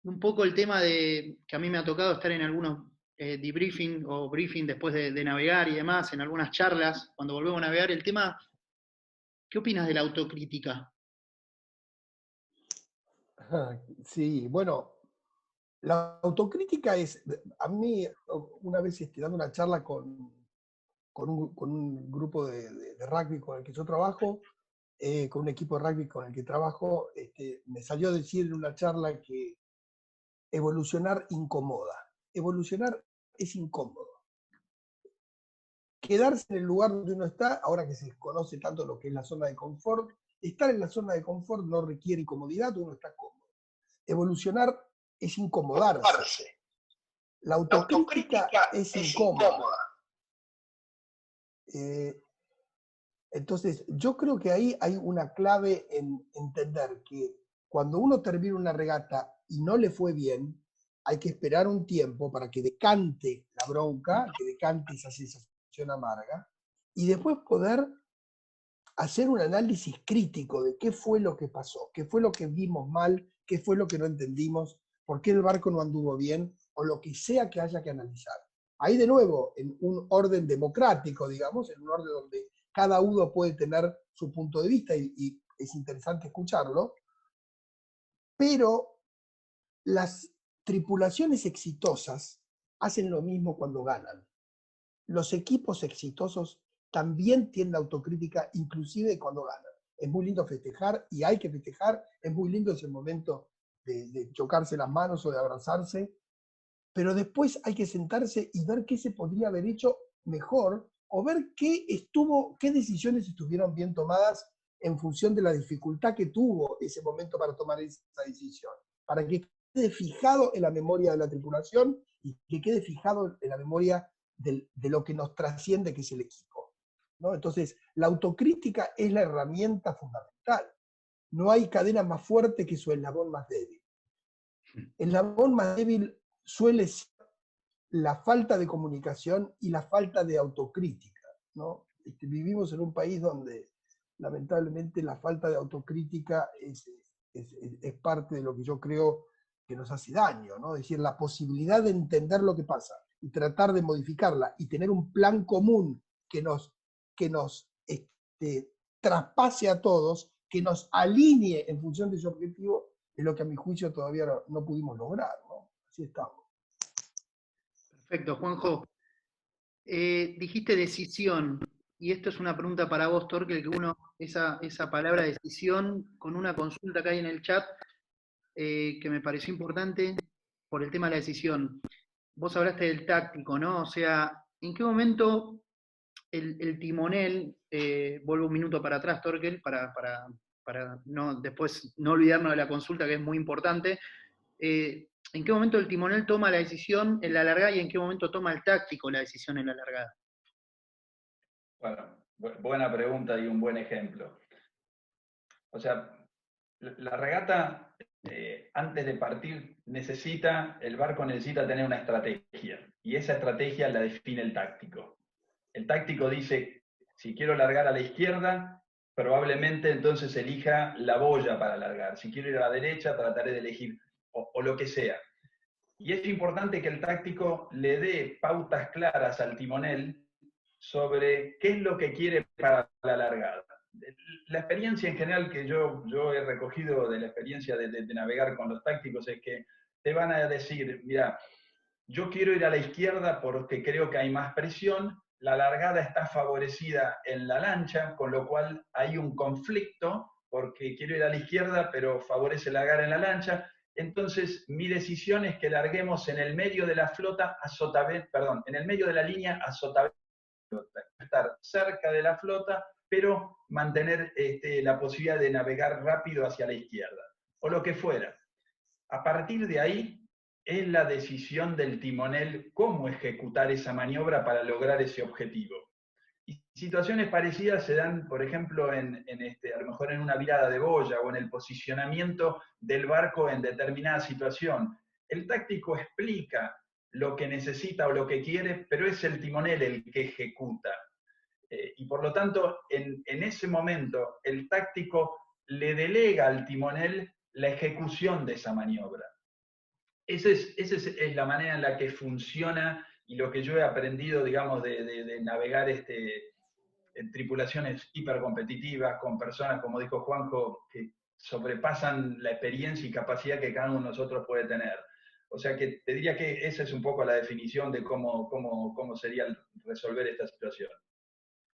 B: un poco el tema de que a mí me ha tocado estar en algunos debriefing o briefing después de navegar y demás, en algunas charlas, cuando volvemos a navegar, el tema, ¿qué opinas de la autocrítica?
A: Sí, bueno, la autocrítica es, a mí, una vez dando una charla con un grupo de rugby con el que yo trabajo, con un equipo de rugby con el que trabajo, me salió a decir en una charla que evolucionar incomoda. Evolucionar es incómodo. Quedarse en el lugar donde uno está, ahora que se conoce tanto lo que es la zona de confort, estar en la zona de confort no requiere incomodidad, uno está cómodo. Evolucionar es incomodarse. La autocrítica es incómoda. Entonces, yo creo que ahí hay una clave en entender que cuando uno termina una regata y no le fue bien, hay que esperar un tiempo para que decante la bronca, que decante esa sensación amarga, y después poder hacer un análisis crítico de qué fue lo que pasó, qué fue lo que vimos mal, qué fue lo que no entendimos, por qué el barco no anduvo bien, o lo que sea que haya que analizar. Ahí de nuevo, en un orden democrático, digamos, en un orden donde cada uno puede tener su punto de vista y es interesante escucharlo, pero las tripulaciones exitosas hacen lo mismo cuando ganan. Los equipos exitosos también tienen autocrítica, inclusive cuando ganan. Es muy lindo festejar y hay que festejar, es muy lindo ese momento de chocarse las manos o de abrazarse, pero después hay que sentarse y ver qué se podría haber hecho mejor o ver qué decisiones estuvieron bien tomadas en función de la dificultad que tuvo ese momento para tomar esa decisión, para que quede fijado en la memoria de la tripulación y que quede fijado en la memoria de lo que nos trasciende, que es el equipo, ¿no? Entonces, la autocrítica es la herramienta fundamental. No hay cadena más fuerte que su eslabón más débil. El eslabón más débil suele ser la falta de comunicación y la falta de autocrítica, ¿no? Vivimos en un país donde lamentablemente la falta de autocrítica es parte de lo que yo creo que nos hace daño, ¿no? Es decir, la posibilidad de entender lo que pasa y tratar de modificarla y tener un plan común que nos traspase a todos, que nos alinee en función de ese objetivo, es lo que a mi juicio todavía no pudimos lograr, ¿no? Así estamos.
B: Perfecto, Juanjo. Dijiste decisión, y esto es una pregunta para vos, Torkel, que esa palabra decisión, con una consulta que hay en el chat, que me pareció importante por el tema de la decisión. Vos hablaste del táctico, ¿no? O sea, ¿en qué momento el timonel, vuelvo un minuto para atrás, Torkel, para después no olvidarnos de la consulta, que es muy importante, ¿en qué momento el timonel toma la decisión en la largada y en qué momento toma el táctico la decisión en la largada?
C: Bueno, buena pregunta y un buen ejemplo. O sea, la regata, antes de partir, el barco necesita tener una estrategia, y esa estrategia la define el táctico. El táctico dice, si quiero largar a la izquierda, probablemente entonces elija la boya para largar. Si quiero ir a la derecha, trataré de elegir, o lo que sea. Y es importante que el táctico le dé pautas claras al timonel sobre qué es lo que quiere para la largada. La experiencia en general que yo he recogido de la experiencia de navegar con los tácticos es que te van a decir, mira, yo quiero ir a la izquierda porque creo que hay más presión, la largada está favorecida en la lancha, con lo cual hay un conflicto, porque quiero ir a la izquierda, pero favorece largar en la lancha. Entonces, mi decisión es que larguemos en el medio de la flota a sotavento, perdón, en el medio de la línea a sotavento, estar cerca de la flota, pero mantener la posibilidad de navegar rápido hacia la izquierda, o lo que fuera. A partir de ahí, es la decisión del timonel cómo ejecutar esa maniobra para lograr ese objetivo. Y situaciones parecidas se dan, por ejemplo, a lo mejor en una virada de boya o en el posicionamiento del barco en determinada situación. El táctico explica lo que necesita o lo que quiere, pero es el timonel el que ejecuta. Y por lo tanto, en ese momento, el táctico le delega al timonel la ejecución de esa maniobra. Esa es la manera en la que funciona y lo que yo he aprendido, digamos, de navegar en tripulaciones hipercompetitivas con personas, como dijo Juanjo, que sobrepasan la experiencia y capacidad que cada uno de nosotros puede tener. O sea que te diría que esa es un poco la definición de cómo sería resolver esta situación.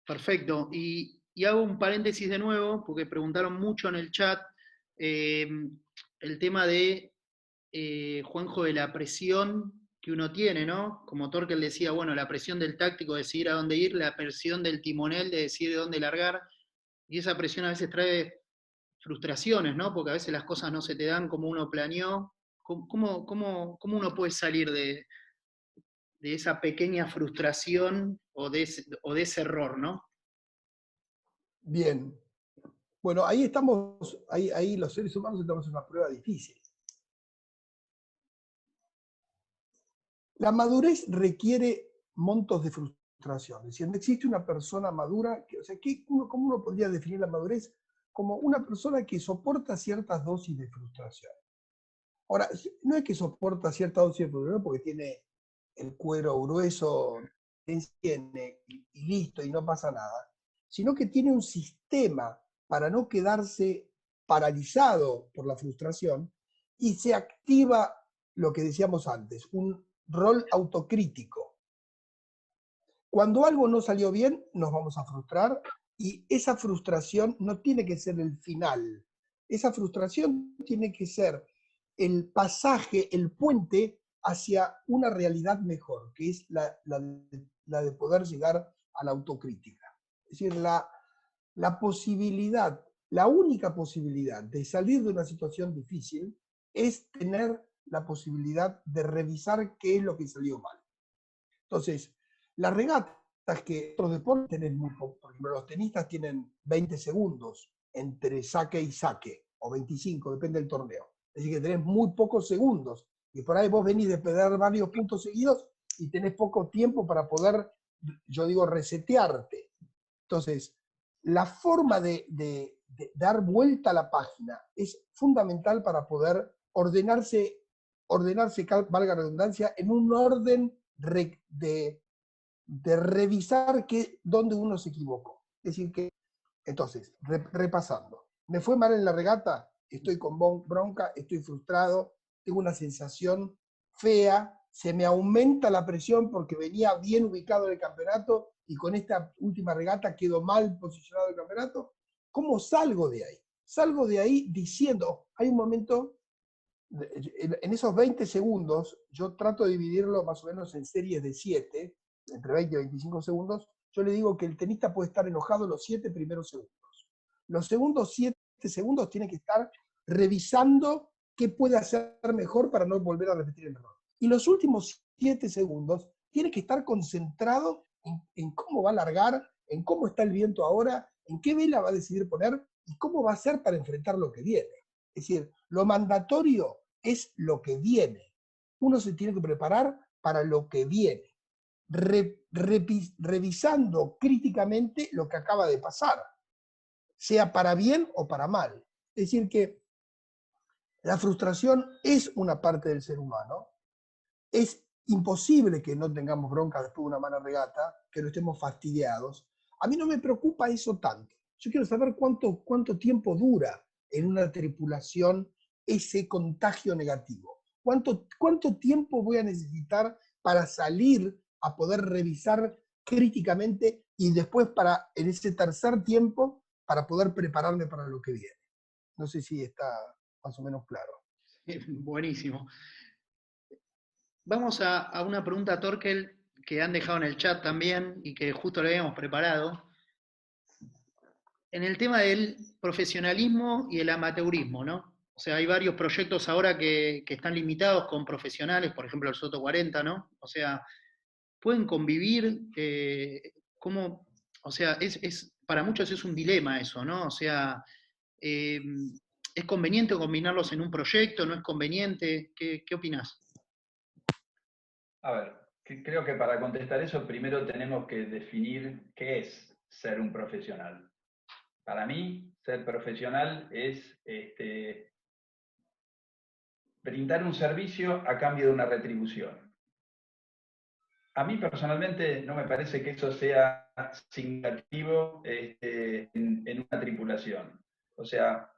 B: Perfecto. Y hago un paréntesis de nuevo, porque preguntaron mucho en el chat el tema de Juanjo, de la presión que uno tiene, ¿no? Como Torkel decía, bueno, la presión del táctico de decidir a dónde ir, la presión del timonel de decidir dónde largar, y esa presión a veces trae frustraciones, ¿no? Porque a veces las cosas no se te dan como uno planeó. ¿Cómo uno puede salir de esa pequeña frustración o de ese error, ¿no?
A: Bien. Bueno, ahí estamos, ahí los seres humanos estamos en una prueba difícil. La madurez requiere montos de frustración. Es decir, no existe una persona madura, o sea, ¿cómo uno podría definir la madurez? Como una persona que soporta ciertas dosis de frustración. Ahora, no es que soporta cierta dosis de frustración porque tiene el cuero grueso, y listo, y no pasa nada, sino que tiene un sistema para no quedarse paralizado por la frustración y se activa lo que decíamos antes, un rol autocrítico. Cuando algo no salió bien, nos vamos a frustrar y esa frustración no tiene que ser el final. Esa frustración tiene que ser el pasaje, el puente hacia una realidad mejor, que es la de poder llegar a la autocrítica. Es decir, la posibilidad, la única posibilidad de salir de una situación difícil es tener la posibilidad de revisar qué es lo que salió mal. Entonces, las regatas que otros deportes tienen muy poco, por ejemplo, los tenistas tienen 20 segundos entre saque y saque, o 25, depende del torneo. Es decir, que tenés muy pocos segundos. Y por ahí vos venís de perder varios puntos seguidos y tenés poco tiempo para poder, yo digo, resetearte. Entonces, la forma de dar vuelta a la página es fundamental para poder ordenarse, valga la redundancia, en un orden de revisar dónde uno se equivocó. Es decir, que, entonces, repasando, me fue mal en la regata, estoy con bronca, estoy frustrado, tengo una sensación fea, se me aumenta la presión porque venía bien ubicado en el campeonato y con esta última regata quedo mal posicionado en el campeonato. ¿Cómo salgo de ahí? Salgo de ahí diciendo, hay un momento, en esos 20 segundos, yo trato de dividirlo más o menos en series de 7, entre 20 y 25 segundos, yo le digo que el tenista puede estar enojado los 7 primeros segundos. Los segundos 7 segundos tiene que estar revisando qué puede hacer mejor para no volver a repetir el error. Y los últimos 7 segundos tiene que estar concentrado en cómo va a largar, en cómo está el viento ahora, en qué vela va a decidir poner y cómo va a hacer para enfrentar lo que viene. Es decir, lo mandatorio es lo que viene. Uno se tiene que preparar para lo que viene, revisando críticamente lo que acaba de pasar, sea para bien o para mal. Es decir, que la frustración es una parte del ser humano. Es imposible que no tengamos bronca después de una mala regata, que no estemos fastidiados. A mí no me preocupa eso tanto. yo quiero saber cuánto tiempo dura en una tripulación ese contagio negativo. ¿Cuánto tiempo voy a necesitar para salir a poder revisar críticamente y después en ese tercer tiempo para poder prepararme para lo que viene? No sé si está más o menos claro.
B: Buenísimo. Vamos a una pregunta, Torkel, que han dejado en el chat también y que justo lo habíamos preparado. En el tema del profesionalismo y el amateurismo, ¿no? O sea, hay varios proyectos ahora que están limitados con profesionales, por ejemplo el Soto 40, ¿no? O sea, pueden convivir, ¿cómo? O sea, para muchos es un dilema eso, ¿no? O sea, ¿es conveniente combinarlos en un proyecto? ¿No es conveniente? ¿Qué opinás?
C: A ver, creo que para contestar eso primero tenemos que definir qué es ser un profesional. Para mí, ser profesional es brindar un servicio a cambio de una retribución. A mí personalmente no me parece que eso sea significativo en una tripulación. O sea,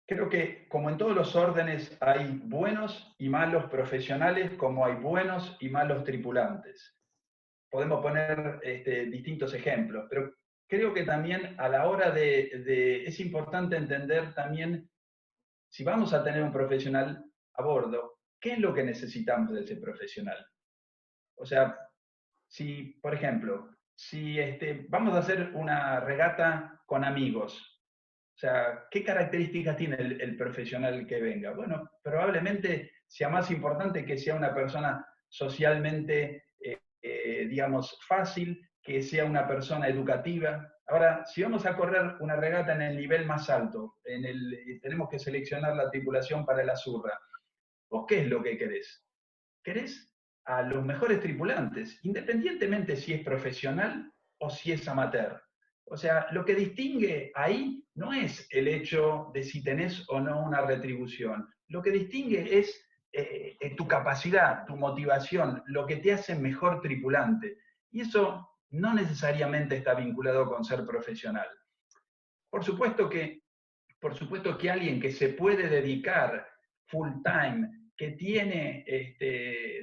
C: creo que como en todos los órdenes hay buenos y malos profesionales, como hay buenos y malos tripulantes. Podemos poner distintos ejemplos, pero creo que también a la hora es importante entender también, si vamos a tener un profesional a bordo, ¿qué es lo que necesitamos de ese profesional? O sea, si, por ejemplo, si vamos a hacer una regata con amigos, o sea, ¿qué características tiene el profesional que venga? Bueno, probablemente sea más importante que sea una persona socialmente, digamos, fácil, que sea una persona educativa. Ahora, si vamos a correr una regata en el nivel más alto, tenemos que seleccionar la tripulación para la Azurra. ¿Vos qué es lo que querés? ¿Querés a los mejores tripulantes, independientemente si es profesional o si es amateur? O sea, lo que distingue ahí no es el hecho de si tenés o no una retribución. Lo que distingue es tu capacidad, tu motivación, lo que te hace mejor tripulante. Y eso no necesariamente está vinculado con ser profesional. Por supuesto que alguien que se puede dedicar full time, que tiene,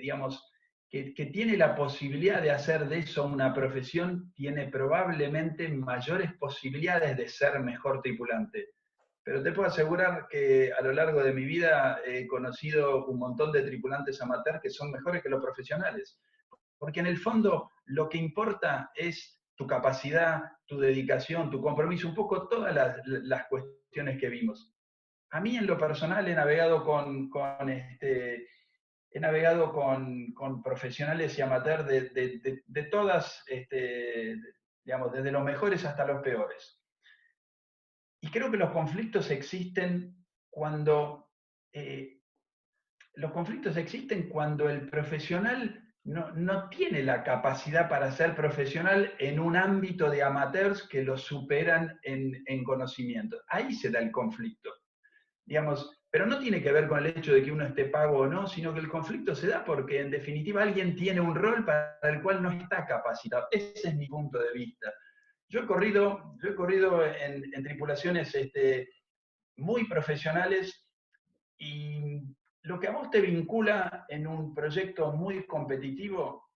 C: digamos, que tiene la posibilidad de hacer de eso una profesión, tiene probablemente mayores posibilidades de ser mejor tripulante. Pero te puedo asegurar que a lo largo de mi vida he conocido un montón de tripulantes amateur que son mejores que los profesionales. Porque en el fondo lo que importa es tu capacidad, tu dedicación, tu compromiso, un poco todas las cuestiones que vimos. A mí en lo personal he navegado con profesionales y amateurs de todas, digamos, desde los mejores hasta los peores. Y creo que los conflictos existen cuando el profesional no tiene la capacidad para ser profesional en un ámbito de amateurs que lo superan en conocimiento. Ahí se da el conflicto. Digamos, pero no tiene que ver con el hecho de que uno esté pago o no, sino que el conflicto se da porque en definitiva alguien tiene un rol para el cual no está capacitado. Ese es mi punto de vista. Yo he corrido en tripulaciones muy profesionales y lo que a vos te vincula en un proyecto muy competitivo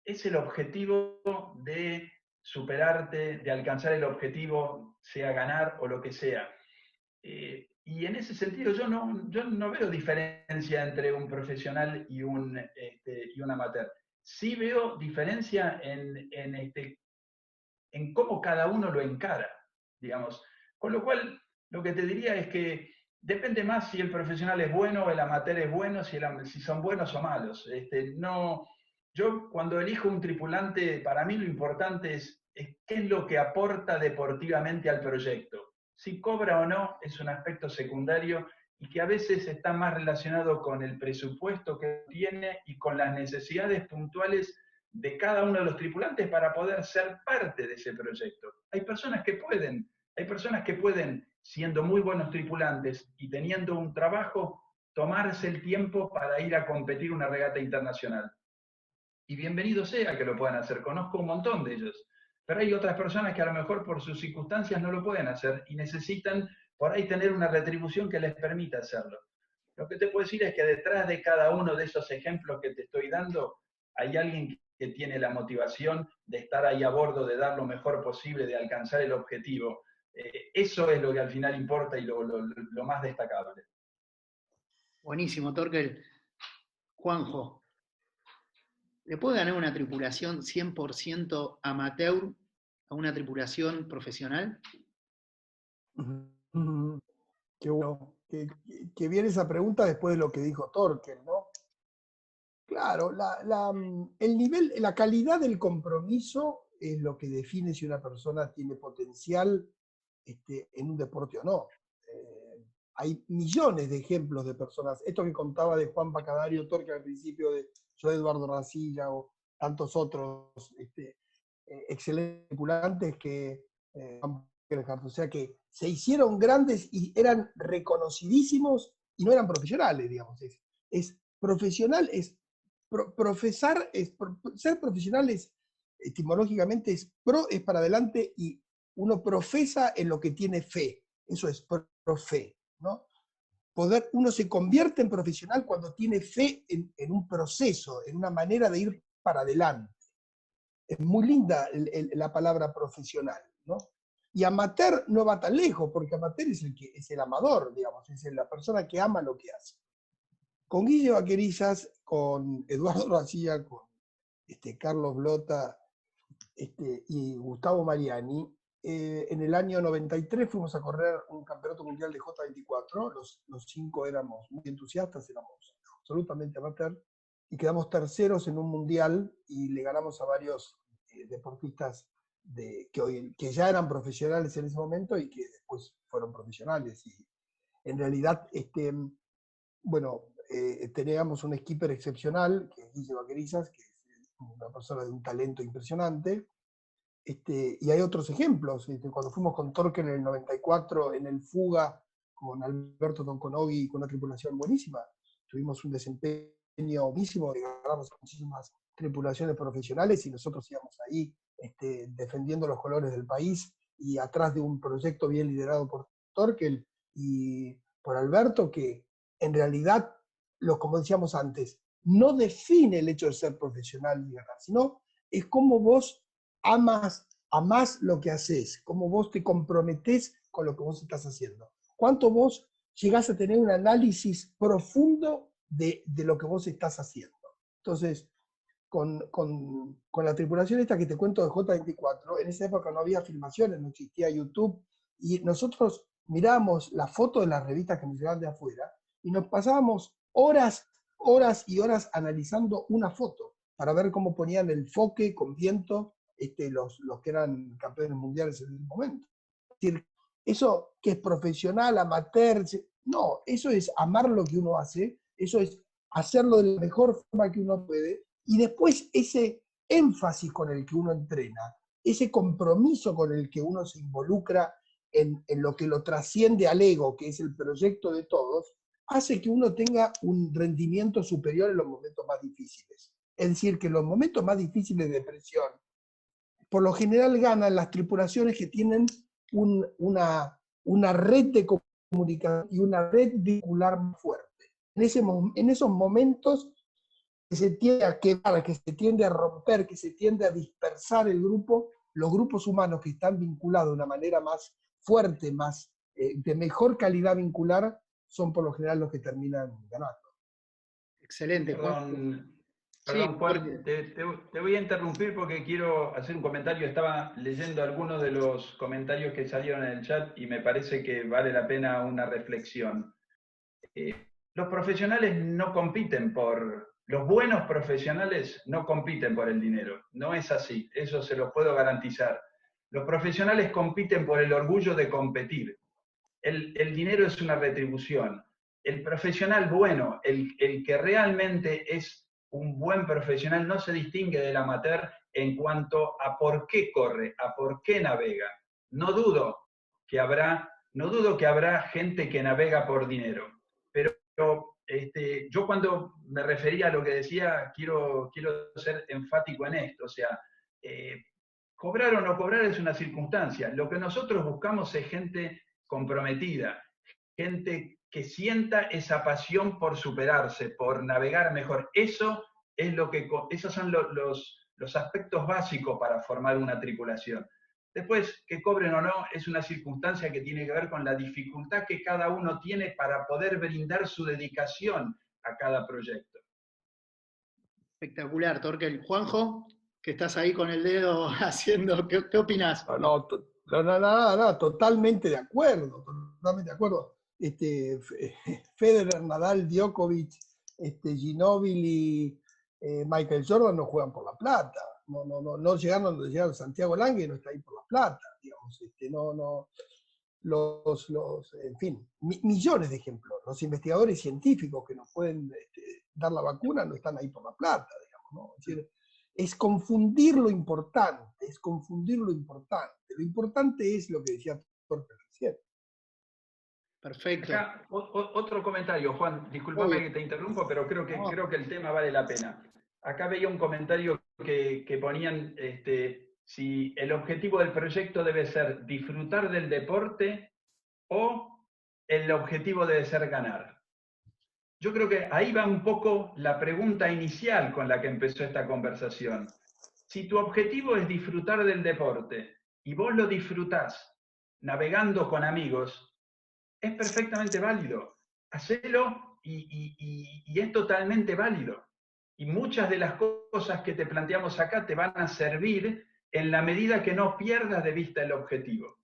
C: es el objetivo de superarte, de alcanzar el objetivo, sea ganar o lo que sea. Y en ese sentido yo no veo diferencia entre un profesional y un amateur. Sí veo diferencia en cómo cada uno lo encara, digamos. Con lo cual, lo que te diría es que depende más si el profesional es bueno o el amateur es bueno, si son buenos o malos. Yo cuando elijo un tripulante, para mí lo importante es qué es lo que aporta deportivamente al proyecto. Si cobra o no es un aspecto secundario y que a veces está más relacionado con el presupuesto que tiene y con las necesidades puntuales de cada uno de los tripulantes para poder ser parte de ese proyecto. Hay personas que pueden, siendo muy buenos tripulantes y teniendo un trabajo, tomarse el tiempo para ir a competir una regata internacional. Y bienvenido sea que lo puedan hacer, conozco un montón de ellos. Pero hay otras personas que a lo mejor por sus circunstancias no lo pueden hacer y necesitan por ahí tener una retribución que les permita hacerlo. Lo que te puedo decir es que detrás de cada uno de esos ejemplos que te estoy dando, hay alguien que tiene la motivación de estar ahí a bordo, de dar lo mejor posible, de alcanzar el objetivo. Eso es lo que al final importa y lo más destacable.
B: Buenísimo, Torkel. Juanjo, ¿le puede ganar una tripulación 100% amateur a una tripulación profesional?
A: Qué bueno. Que viene esa pregunta después de lo que dijo Torkel, ¿no? Claro, el nivel, la calidad del compromiso es lo que define si una persona tiene potencial en un deporte o no. Hay millones de ejemplos de personas. Esto que contaba de Juan Bacadario Torque al principio, de Joe Eduardo Racilla o tantos otros excelentes tripulantes que, o sea, que se hicieron grandes y eran reconocidísimos y no eran profesionales, digamos. Es profesional, profesar, ser profesional es, etimológicamente, es para adelante y uno profesa en lo que tiene fe. Eso es profe, ¿no? Uno se convierte en profesional cuando tiene fe en un proceso, en una manera de ir para adelante. Es muy linda la palabra profesional, ¿no? Y amateur no va tan lejos, porque amateur es el amador, digamos, es la persona que ama lo que hace. Con Guille Vaquerizas, con Eduardo Racilla, con Carlos Blota y Gustavo Mariani, en el año 93 fuimos a correr un campeonato mundial de J24, los 5 éramos muy entusiastas, éramos absolutamente amateur, y quedamos terceros en un mundial y le ganamos a varios deportistas que ya eran profesionales en ese momento y que después fueron profesionales. Y en realidad, bueno, teníamos un skipper excepcional, que es Guille Vaquerizas, que es una persona de un talento impresionante. Y hay otros ejemplos. Cuando fuimos con Torque en el 94, en el Fuga, con Alberto Tonconovi, con una tripulación buenísima, tuvimos un desempeño buenísimo, ganamos muchísimas tripulaciones profesionales y nosotros íbamos ahí defendiendo los colores del país y atrás de un proyecto bien liderado por Torque y por Alberto, que en realidad, como decíamos antes, no define el hecho de ser profesional ni ganar, sino es cómo vos amás lo que haces, cómo vos te comprometés con lo que vos estás haciendo. Cuánto vos llegás a tener un análisis profundo de lo que vos estás haciendo. Entonces, con la tripulación esta que te cuento de J24, en esa época no había filmaciones, no existía YouTube, y nosotros mirábamos la foto de las revistas que nos llegaban de afuera, y nos pasábamos horas y horas analizando una foto, para ver cómo ponían el foque con viento los que eran campeones mundiales en ese momento. Es decir, eso que es profesional, amateur, no, eso es amar lo que uno hace, eso es hacerlo de la mejor forma que uno puede, y después ese énfasis con el que uno entrena, ese compromiso con el que uno se involucra en lo que lo trasciende al ego, que es el proyecto de todos, hace que uno tenga un rendimiento superior en los momentos más difíciles. Es decir, que en los momentos más difíciles de presión, por lo general ganan las tripulaciones que tienen una red de comunicación y una red vincular muy fuerte. En esos momentos que se tiende a quebrar, que se tiende a romper, que se tiende a dispersar el grupo, los grupos humanos que están vinculados de una manera más fuerte, más de mejor calidad vincular, son por lo general los que terminan ganando.
B: Excelente,
C: Perdón,
B: sí,
C: Juan, te voy a interrumpir porque quiero hacer un comentario. Estaba leyendo algunos de los comentarios que salieron en el chat y me parece que vale la pena una reflexión. Los profesionales no compiten los buenos profesionales no compiten por el dinero. No es así, eso se lo puedo garantizar. Los profesionales compiten por el orgullo de competir. El dinero es una retribución. El profesional bueno, el que realmente es un buen profesional, no se distingue del amateur en cuanto a por qué corre, a por qué navega. No dudo que habrá gente que navega por dinero, pero yo cuando me refería a lo que decía, quiero ser enfático en esto. O sea, cobrar o no cobrar es una circunstancia. Lo que nosotros buscamos es gente comprometida, gente que sienta esa pasión por superarse, por navegar mejor. Eso es esos son los aspectos básicos para formar una tripulación. Después, que cobren o no, es una circunstancia que tiene que ver con la dificultad que cada uno tiene para poder brindar su dedicación a cada proyecto.
B: Espectacular, Torkel. Juanjo, que estás ahí con el dedo haciendo, ¿qué opinás?
A: No, totalmente de acuerdo, totalmente de acuerdo. Federer, Nadal, Djokovic, Ginóbili, Michael Jordan no juegan por la plata. No llegaron Santiago Lange, no está ahí por la plata, digamos. En fin, millones de ejemplos. Los investigadores científicos que nos pueden dar la vacuna no están ahí por la plata, digamos, ¿no? Es decir, es confundir lo importante, es confundir lo importante. Lo importante es lo que decía Torkel recién.
B: Perfecto.
C: Acá, otro comentario, Juan, discúlpame que te interrumpo, pero creo que el tema vale la pena. Acá veía un comentario que ponían, si el objetivo del proyecto debe ser disfrutar del deporte o el objetivo debe ser ganar. Yo creo que ahí va un poco la pregunta inicial con la que empezó esta conversación. Si tu objetivo es disfrutar del deporte y vos lo disfrutás navegando con amigos, es perfectamente válido. Hacelo y es totalmente válido. Y muchas de las cosas que te planteamos acá te van a servir en la medida que no pierdas de vista el objetivo.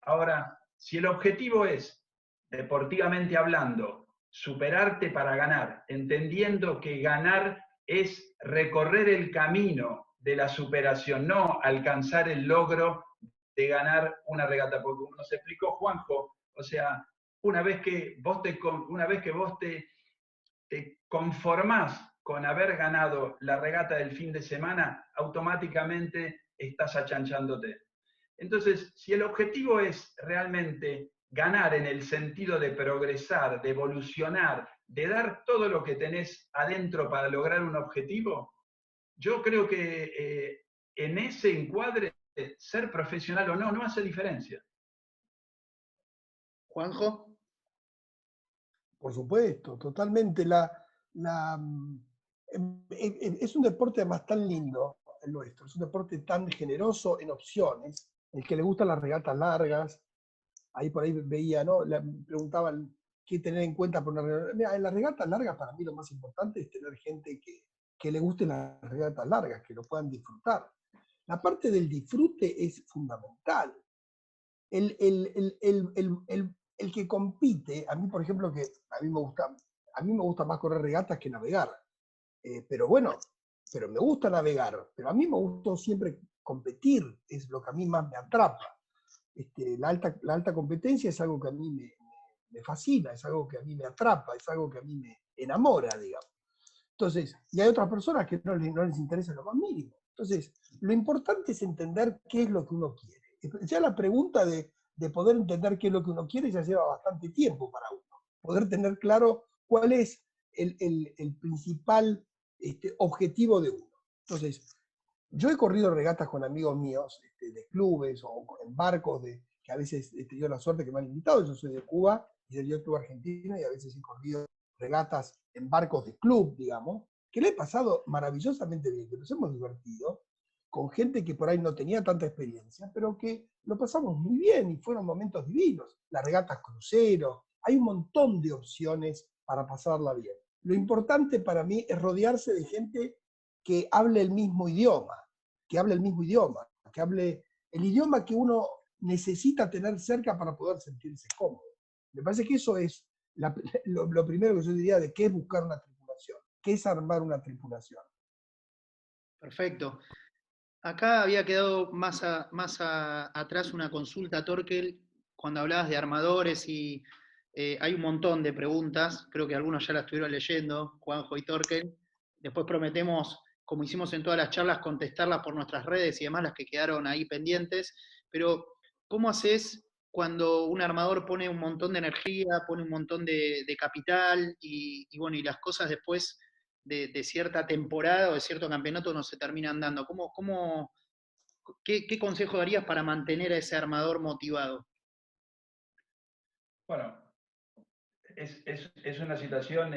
C: Ahora, si el objetivo es, deportivamente hablando, superarte para ganar, entendiendo que ganar es recorrer el camino de la superación, no alcanzar el logro de ganar una regata, porque como nos explicó Juanjo, o sea, una vez que vos te conformás con haber ganado la regata del fin de semana, automáticamente estás achanchándote. Entonces, si el objetivo es realmente ganar en el sentido de progresar, de evolucionar, de dar todo lo que tenés adentro para lograr un objetivo, yo creo que en ese encuadre, ser profesional o no hace diferencia.
B: Juanjo.
A: Por supuesto, totalmente. Es un deporte además tan lindo el nuestro, es un deporte tan generoso en opciones, el que le gustan las regatas largas, ahí por ahí veía, ¿no? Preguntaban qué tener en cuenta por una regata. Mira, en las regatas largas para mí lo más importante es tener gente que le gusten las regatas largas, que lo puedan disfrutar. La parte del disfrute es fundamental. El que compite, a mí por ejemplo, que a mí me gusta más correr regatas que navegar. Pero bueno, pero me gusta navegar, pero a mí me gustó siempre competir, es lo que a mí más me atrapa. La alta competencia es algo que a mí me fascina, es algo que a mí me atrapa, es algo que a mí me enamora, digamos. Entonces, y hay otras personas que no les interesa lo más mínimo. Entonces, lo importante es entender qué es lo que uno quiere. Ya la pregunta de poder entender qué es lo que uno quiere ya lleva bastante tiempo para uno. Poder tener claro cuál es el principal objetivo de uno. Entonces, yo he corrido regatas con amigos míos de clubes o en barcos que a veces he tenido la suerte que me han invitado. Yo soy de Cuba y del Club Argentino y a veces he corrido regatas en barcos de club, digamos, que le he pasado maravillosamente bien, que nos hemos divertido con gente que por ahí no tenía tanta experiencia, pero que lo pasamos muy bien y fueron momentos divinos. Las regatas crucero, hay un montón de opciones para pasarla bien. Lo importante para mí es rodearse de gente que hable el mismo idioma, que hable el idioma que uno necesita tener cerca para poder sentirse cómodo. Me parece que eso es lo primero que yo diría de qué es buscar una tripulación, qué es armar una tripulación.
B: Perfecto. Acá había quedado atrás una consulta, Torkel, cuando hablabas de armadores y hay un montón de preguntas, creo que algunos ya las estuvieron leyendo, Juanjo y Torkel. Después prometemos, como hicimos en todas las charlas, contestarlas por nuestras redes y demás, las que quedaron ahí pendientes. Pero, ¿cómo haces cuando un armador pone un montón de energía, pone un montón de capital y bueno, y las cosas después de cierta temporada o de cierto campeonato no se terminan dando? ¿qué consejo darías para mantener a ese armador motivado?
C: Bueno, es una situación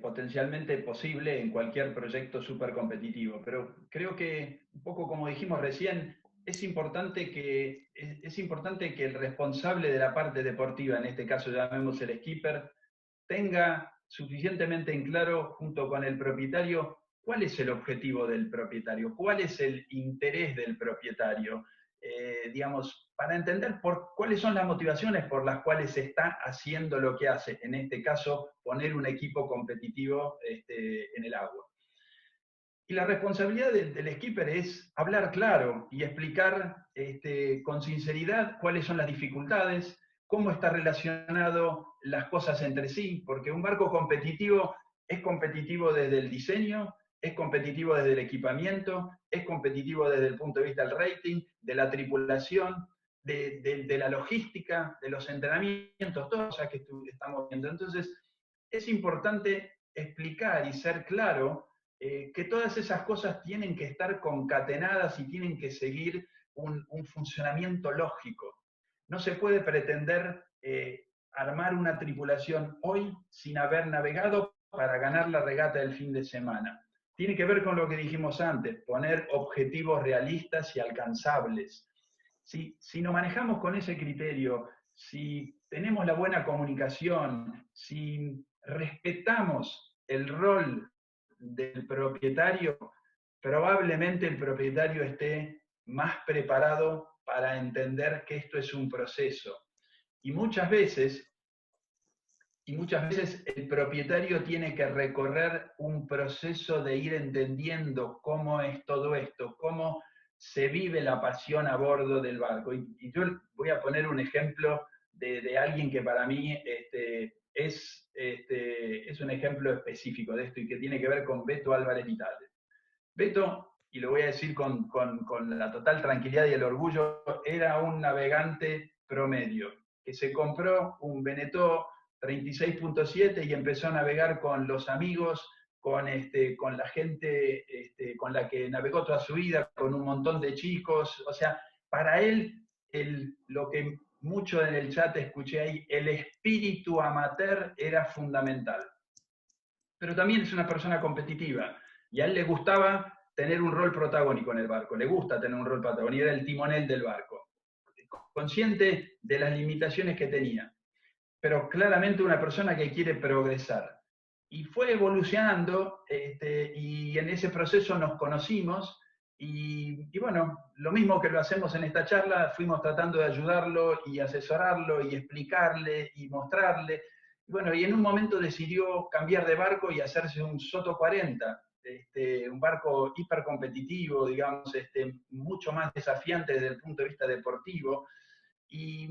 C: potencialmente posible en cualquier proyecto súper competitivo, pero creo que, un poco como dijimos recién, es importante que el responsable de la parte deportiva, en este caso llamemos el skipper, tenga suficientemente en claro, junto con el propietario, cuál es el objetivo del propietario, cuál es el interés del propietario, digamos, para entender cuáles son las motivaciones por las cuales se está haciendo lo que hace, en este caso, poner un equipo competitivo en el agua. Y la responsabilidad del skipper es hablar claro y explicar con sinceridad cuáles son las dificultades, cómo está relacionado las cosas entre sí, porque un barco competitivo es competitivo desde el diseño, es competitivo desde el equipamiento, es competitivo desde el punto de vista del rating, de la tripulación, de la logística, de los entrenamientos, todas cosas que estamos viendo. Entonces, es importante explicar y ser claro que todas esas cosas tienen que estar concatenadas y tienen que seguir un funcionamiento lógico. No se puede pretender armar una tripulación hoy sin haber navegado para ganar la regata del fin de semana. Tiene que ver con lo que dijimos antes, poner objetivos realistas y alcanzables. Si nos manejamos con ese criterio, si tenemos la buena comunicación, si respetamos el rol del propietario, probablemente el propietario esté más preparado para entender que esto es un proceso. Y muchas veces el propietario tiene que recorrer un proceso de ir entendiendo cómo es todo esto, cómo se vive la pasión a bordo del barco. Y yo voy a poner un ejemplo de alguien que para mí es un ejemplo específico de esto y que tiene que ver con Beto Álvarez Vitale. Beto, y lo voy a decir con la total tranquilidad y el orgullo, era un navegante promedio, que se compró un Beneteau 36.7 y empezó a navegar con los amigos, con la gente con la que navegó toda su vida, con un montón de chicos. O sea, para él, lo que mucho en el chat escuché ahí, el espíritu amateur era fundamental. Pero también es una persona competitiva y a él le gustaba tener un rol protagónico en el barco, le gusta tener un rol protagónico, era el timonel del barco, consciente de las limitaciones que tenía, pero claramente una persona que quiere progresar. Y fue evolucionando y en ese proceso nos conocimos y bueno, lo mismo que lo hacemos en esta charla, fuimos tratando de ayudarlo y asesorarlo y explicarle y mostrarle. Bueno, y en un momento decidió cambiar de barco y hacerse un Soto 40, un barco hipercompetitivo, digamos, mucho más desafiante desde el punto de vista deportivo. Y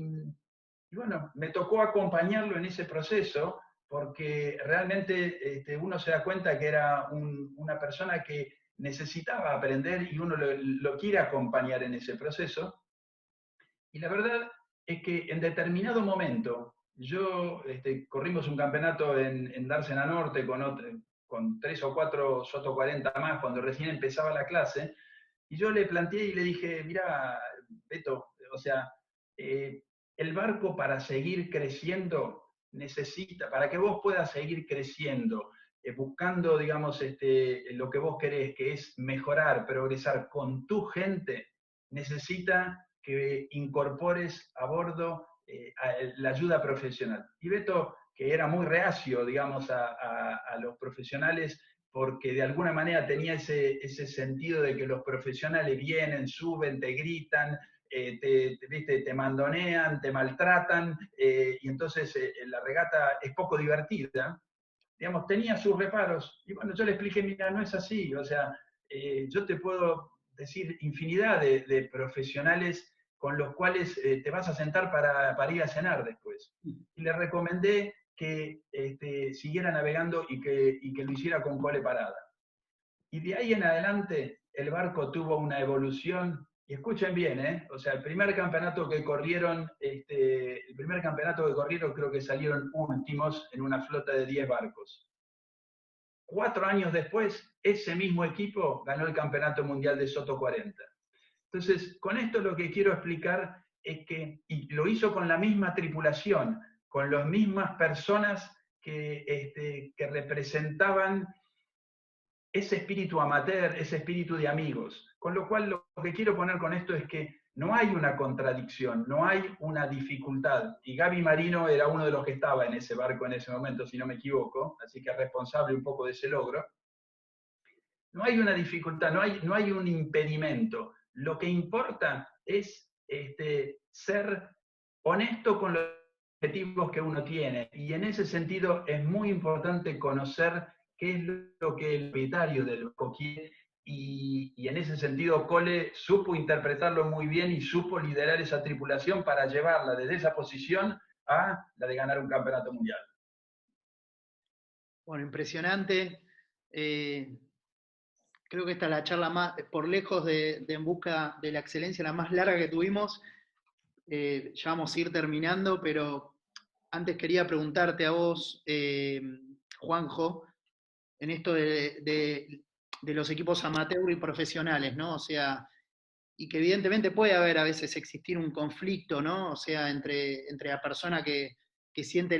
C: bueno, me tocó acompañarlo en ese proceso porque realmente uno se da cuenta que era una persona que necesitaba aprender y uno lo quiere acompañar en ese proceso. Y la verdad es que en determinado momento, corrimos un campeonato en Dársena Norte con 3 o 4 Soto 40 más cuando recién empezaba la clase, y yo le planteé y le dije, mira, Beto, o sea, el barco para seguir creciendo necesita, para que vos puedas seguir creciendo, buscando, digamos, lo que vos querés, que es mejorar, progresar con tu gente, necesita que incorpores a bordo la ayuda profesional. Y Beto, que era muy reacio, digamos, a los profesionales, porque de alguna manera tenía ese sentido de que los profesionales vienen, suben, te gritan, te mandonean, te maltratan, y entonces la regata es poco divertida. Digamos, tenía sus reparos. Y bueno, yo le expliqué, mira, no es así. O sea, yo te puedo decir infinidad de profesionales con los cuales te vas a sentar para ir a cenar después. Y le recomendé que siguiera navegando y que lo hiciera con cole parada. Y de ahí en adelante el barco tuvo una evolución, y escuchen bien, o sea, el primer campeonato que corrieron creo que salieron últimos en una flota de 10 barcos. 4 años después, ese mismo equipo ganó el Campeonato Mundial de Soto 40. Entonces, con esto lo que quiero explicar es que, y lo hizo con la misma tripulación, con las mismas personas que representaban ese espíritu amateur, ese espíritu de amigos. Con lo cual, lo que quiero poner con esto es que no hay una contradicción, no hay una dificultad. Y Gaby Marino era uno de los que estaba en ese barco en ese momento, si no me equivoco, así que es responsable un poco de ese logro. No hay una dificultad, no hay un impedimento. Lo que importa es ser honesto con los objetivos que uno tiene. Y en ese sentido es muy importante conocer qué es lo que el propietario del barco quiere. Y en ese sentido Cole supo interpretarlo muy bien y supo liderar esa tripulación para llevarla desde esa posición a la de ganar un campeonato mundial.
B: Bueno, impresionante. Creo que esta es la charla más, por lejos de En Busca de la Excelencia, la más larga que tuvimos. Ya vamos a ir terminando, pero antes quería preguntarte a vos, Juanjo, en esto de los equipos amateur y profesionales, ¿no? O sea, y que evidentemente puede haber a veces existir un conflicto, ¿no? O sea, entre la persona que siente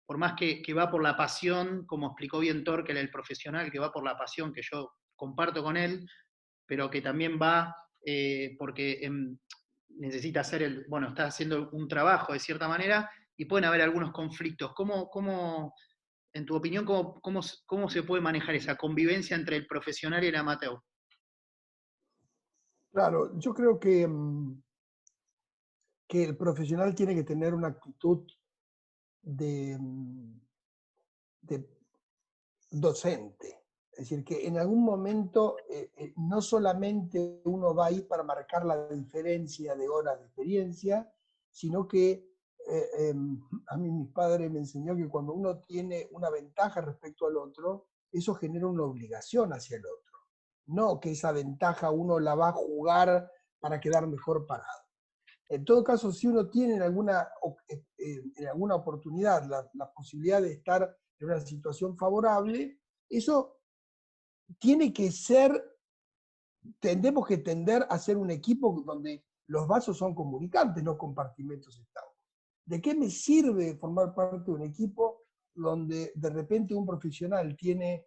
B: por más que va por la pasión, como explicó bien Torkel, el profesional que va por la pasión, que yo comparto con él, pero que también va porque necesita hacer bueno, está haciendo un trabajo de cierta manera, y pueden haber algunos conflictos. En tu opinión, cómo se puede manejar esa convivencia entre el profesional y el amateur?
A: Claro, yo creo que el profesional tiene que tener una actitud de, de docente. Es decir, que en algún momento no solamente uno va a ir para marcar la diferencia de horas de experiencia, sino que a mí mi padre me enseñó que cuando uno tiene una ventaja respecto al otro, eso genera una obligación hacia el otro. No que esa ventaja uno la va a jugar para quedar mejor parado. En todo caso, si uno tiene en alguna oportunidad la posibilidad de estar en una situación favorable, eso tiene que ser, tendemos que tender a ser un equipo donde los vasos son comunicantes, no compartimentos estancos. ¿De qué me sirve formar parte de un equipo donde de repente un profesional tiene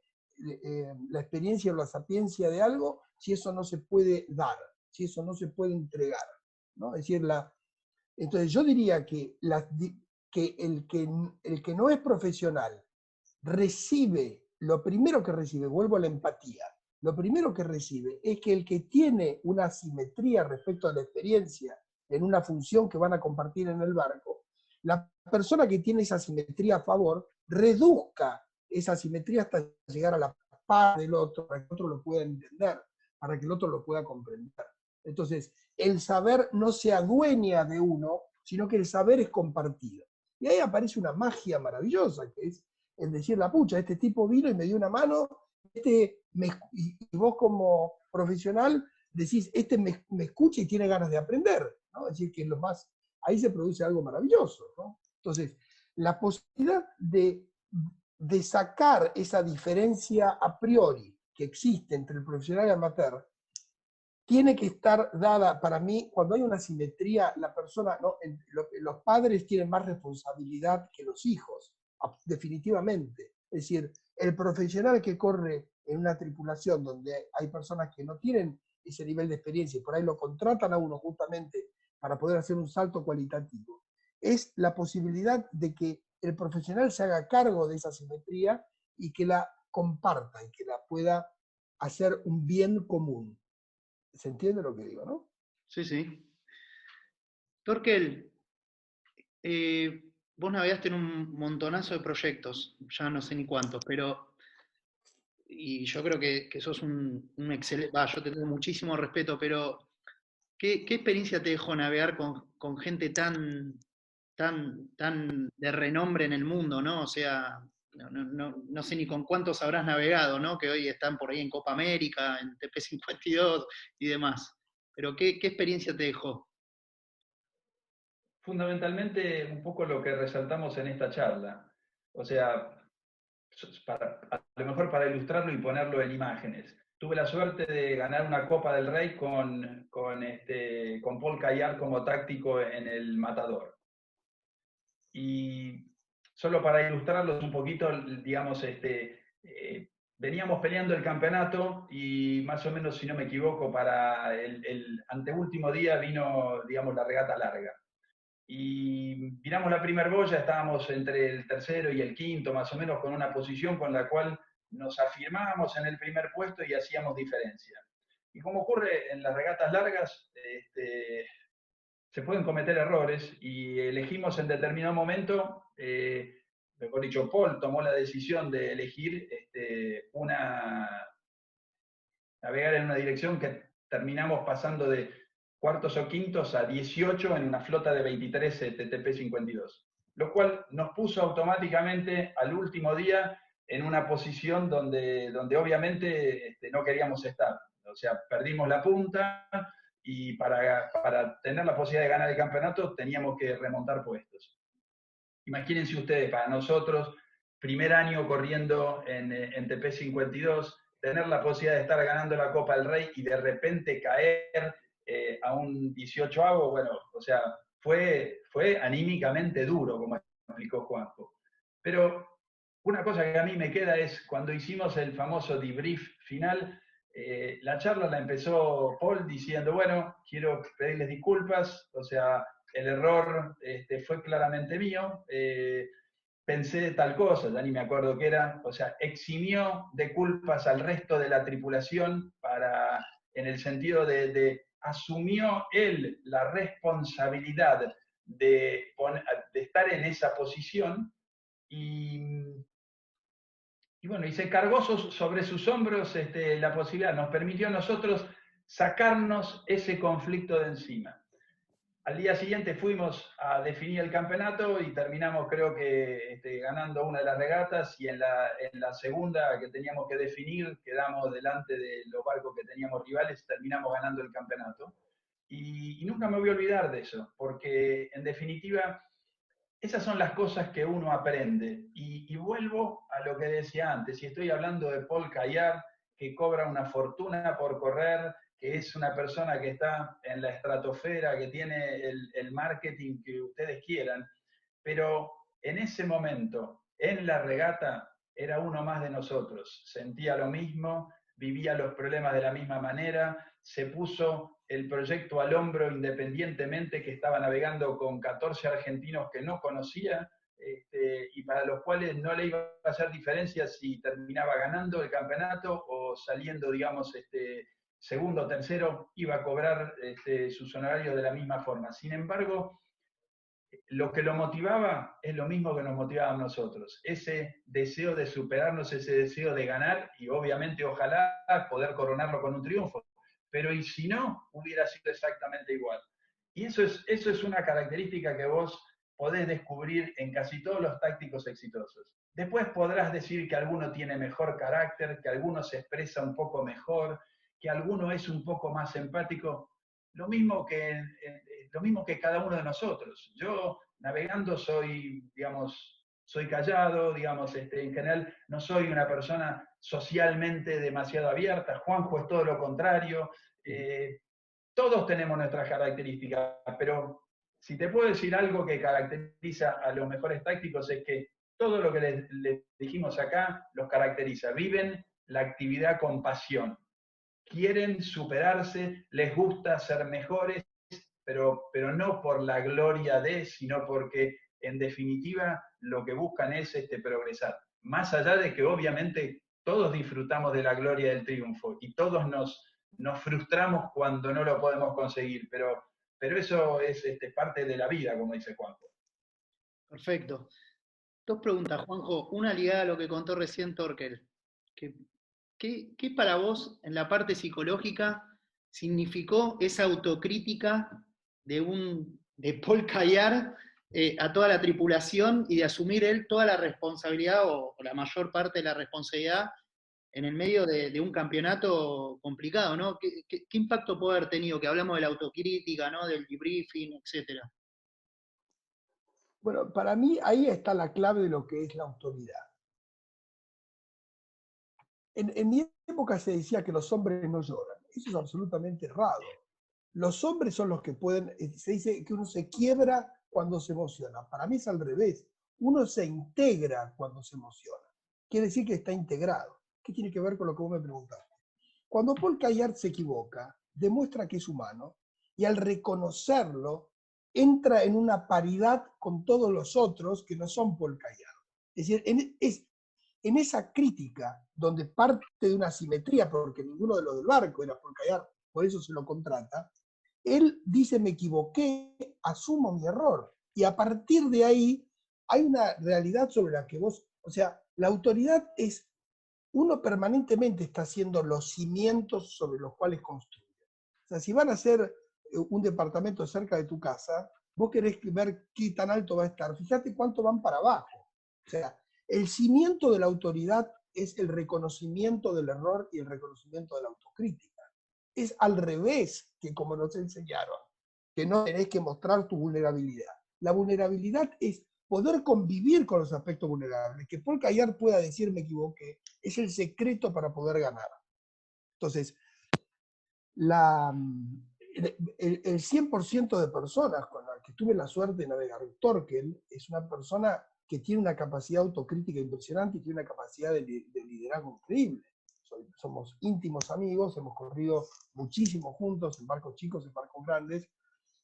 A: la experiencia o la sapiencia de algo si eso no se puede dar, si eso no se puede entregar? ¿No? Es decir, entonces yo diría que el que no es profesional recibe, lo primero que recibe, vuelvo a la empatía, lo primero que recibe es que el que tiene una asimetría respecto a la experiencia en una función que van a compartir en el barco, la persona que tiene esa asimetría a favor reduzca esa asimetría hasta llegar a la par del otro, para que el otro lo pueda entender, para que el otro lo pueda comprender. Entonces, el saber no se adueña de uno, sino que el saber es compartido. Y ahí aparece una magia maravillosa, que es el decir, la pucha, este tipo vino y me dio una mano, y vos como profesional decís, me escucha y tiene ganas de aprender, ¿no? Es decir, que ahí se produce algo maravilloso, ¿no? Entonces, la posibilidad de sacar esa diferencia a priori que existe entre el profesional y el amateur, tiene que estar dada, para mí, cuando hay una simetría, la persona, ¿no? Los padres tienen más responsabilidad que los hijos, definitivamente. Es decir, el profesional que corre en una tripulación donde hay personas que no tienen ese nivel de experiencia y por ahí lo contratan a uno justamente para poder hacer un salto cualitativo, es la posibilidad de que el profesional se haga cargo de esa simetría y que la comparta y que la pueda hacer un bien común. ¿Se entiende lo que digo, no?
B: Sí, sí. Torkel, vos navegaste en un montonazo de proyectos, ya no sé ni cuántos, y yo creo que sos un excelente, yo te tengo muchísimo respeto, pero ¿qué experiencia te dejó navegar con gente tan de renombre en el mundo, ¿no? O sea, no sé ni con cuántos habrás navegado, ¿no? Que hoy están por ahí en Copa América, en TP52 y demás. Pero ¿qué experiencia te dejó?
C: Fundamentalmente, un poco lo que resaltamos en esta charla. O sea, a lo mejor para ilustrarlo y ponerlo en imágenes. tuve la suerte de ganar una Copa del Rey con Paul Cayar como táctico en el Matador. Y solo para ilustrarlos un poquito, digamos, veníamos peleando el campeonato y más o menos, si no me equivoco, para el anteúltimo día vino, digamos, la regata larga. Y miramos la primer boya, estábamos entre el tercero y el quinto, más o menos, con una posición con la cual nos afirmábamos en el primer puesto y hacíamos diferencia. Y como ocurre en las regatas largas, se pueden cometer errores y elegimos en determinado momento, mejor dicho, Paul tomó la decisión de elegir navegar en una dirección que terminamos pasando de cuartos o quintos a 18 en una flota de 23 TTP-52, lo cual nos puso automáticamente al último día en una posición donde obviamente no queríamos estar. O sea, perdimos la punta y para tener la posibilidad de ganar el campeonato teníamos que remontar puestos. Imagínense ustedes, para nosotros, primer año corriendo en TP52, tener la posibilidad de estar ganando la Copa del Rey y de repente caer a un 18avo, bueno, o sea, fue anímicamente duro, como explicó Juanjo. Pero una cosa que a mí me queda es cuando hicimos el famoso debrief final, la charla la empezó Paul diciendo, bueno, quiero pedirles disculpas, o sea, el error fue claramente mío, pensé tal cosa, ya ni me acuerdo qué era, o sea, eximió de culpas al resto de la tripulación en el sentido de asumió él la responsabilidad de estar en esa posición y bueno, y se cargó sobre sus hombros la posibilidad, nos permitió a nosotros sacarnos ese conflicto de encima. Al día siguiente fuimos a definir el campeonato y terminamos, creo que, ganando una de las regatas, y en la segunda que teníamos que definir, quedamos delante de los barcos que teníamos rivales y terminamos ganando el campeonato. Y nunca me voy a olvidar de eso, porque en definitiva, esas son las cosas que uno aprende. Y vuelvo a lo que decía antes, y estoy hablando de Paul Cayar, que cobra una fortuna por correr, que es una persona que está en la estratosfera, que tiene el marketing que ustedes quieran, pero en ese momento, en la regata, era uno más de nosotros. Sentía lo mismo, vivía los problemas de la misma manera, se puso el proyecto al hombro independientemente, que estaba navegando con 14 argentinos que no conocía, y para los cuales no le iba a hacer diferencia si terminaba ganando el campeonato o saliendo, digamos, segundo o tercero, iba a cobrar sus honorarios de la misma forma. Sin embargo, lo que lo motivaba es lo mismo que nos motivaba a nosotros, ese deseo de superarnos, ese deseo de ganar y obviamente ojalá poder coronarlo con un triunfo, pero y si no, hubiera sido exactamente igual. Y eso es una característica que vos podés descubrir en casi todos los tácticos exitosos. Después podrás decir que alguno tiene mejor carácter, que alguno se expresa un poco mejor, que alguno es un poco más empático, lo mismo que cada uno de nosotros. Yo navegando soy, digamos, soy callado, digamos, en general no soy una persona socialmente demasiado abierta. Juanjo es todo lo contrario. Todos tenemos nuestras características, pero si te puedo decir algo que caracteriza a los mejores tácticos es que todo lo que les dijimos acá los caracteriza. Viven la actividad con pasión. Quieren superarse, les gusta ser mejores, pero no por la gloria de, sino porque en definitiva lo que buscan es progresar. Más allá de que obviamente todos disfrutamos de la gloria del triunfo y todos nos frustramos cuando no lo podemos conseguir, pero eso es parte de la vida, como dice Juanjo.
B: Perfecto. Dos preguntas, Juanjo. Una ligada a lo que contó recién Torkel. ¿Qué para vos, en la parte psicológica, significó esa autocrítica de Paul Cayar a toda la tripulación y de asumir él toda la responsabilidad o la mayor parte de la responsabilidad en el medio de un campeonato complicado, ¿no? ¿Qué impacto puede haber tenido? Que hablamos de la autocrítica, ¿no? Del debriefing, etcétera.
A: Bueno, para mí ahí está la clave de lo que es la autoridad. En mi época se decía que los hombres no lloran. Eso es absolutamente errado. Los hombres son los que pueden, se dice que uno se quiebra cuando se emociona. Para mí es al revés. Uno se integra cuando se emociona. Quiere decir que está integrado. ¿Qué tiene que ver con lo que vos me preguntaste? Cuando Paul Cayard se equivoca, demuestra que es humano y al reconocerlo entra en una paridad con todos los otros que no son Paul Cayard. Es decir, en esa crítica, donde parte de una simetría, porque ninguno de los del barco era Paul Cayard, por eso se lo contrata, él dice, me equivoqué, asumo mi error. Y a partir de ahí hay una realidad sobre la que vos, o sea, la autoridad es, uno permanentemente está haciendo los cimientos sobre los cuales construye. O sea, si van a hacer un departamento cerca de tu casa, vos querés ver qué tan alto va a estar. Fíjate cuánto van para abajo. O sea, el cimiento de la autoridad es el reconocimiento del error y el reconocimiento de la autocrítica. Es al revés que como nos enseñaron, que no tenés que mostrar tu vulnerabilidad. La vulnerabilidad es poder convivir con los aspectos vulnerables. Que Paul Cayard pueda decir me equivoqué, es el secreto para poder ganar. Entonces, el 100% de personas con las que tuve la suerte de navegar, Torkel es una persona que tiene una capacidad autocrítica impresionante y tiene una capacidad de liderazgo increíble. Somos íntimos amigos, hemos corrido muchísimo juntos en barcos chicos, en barcos grandes,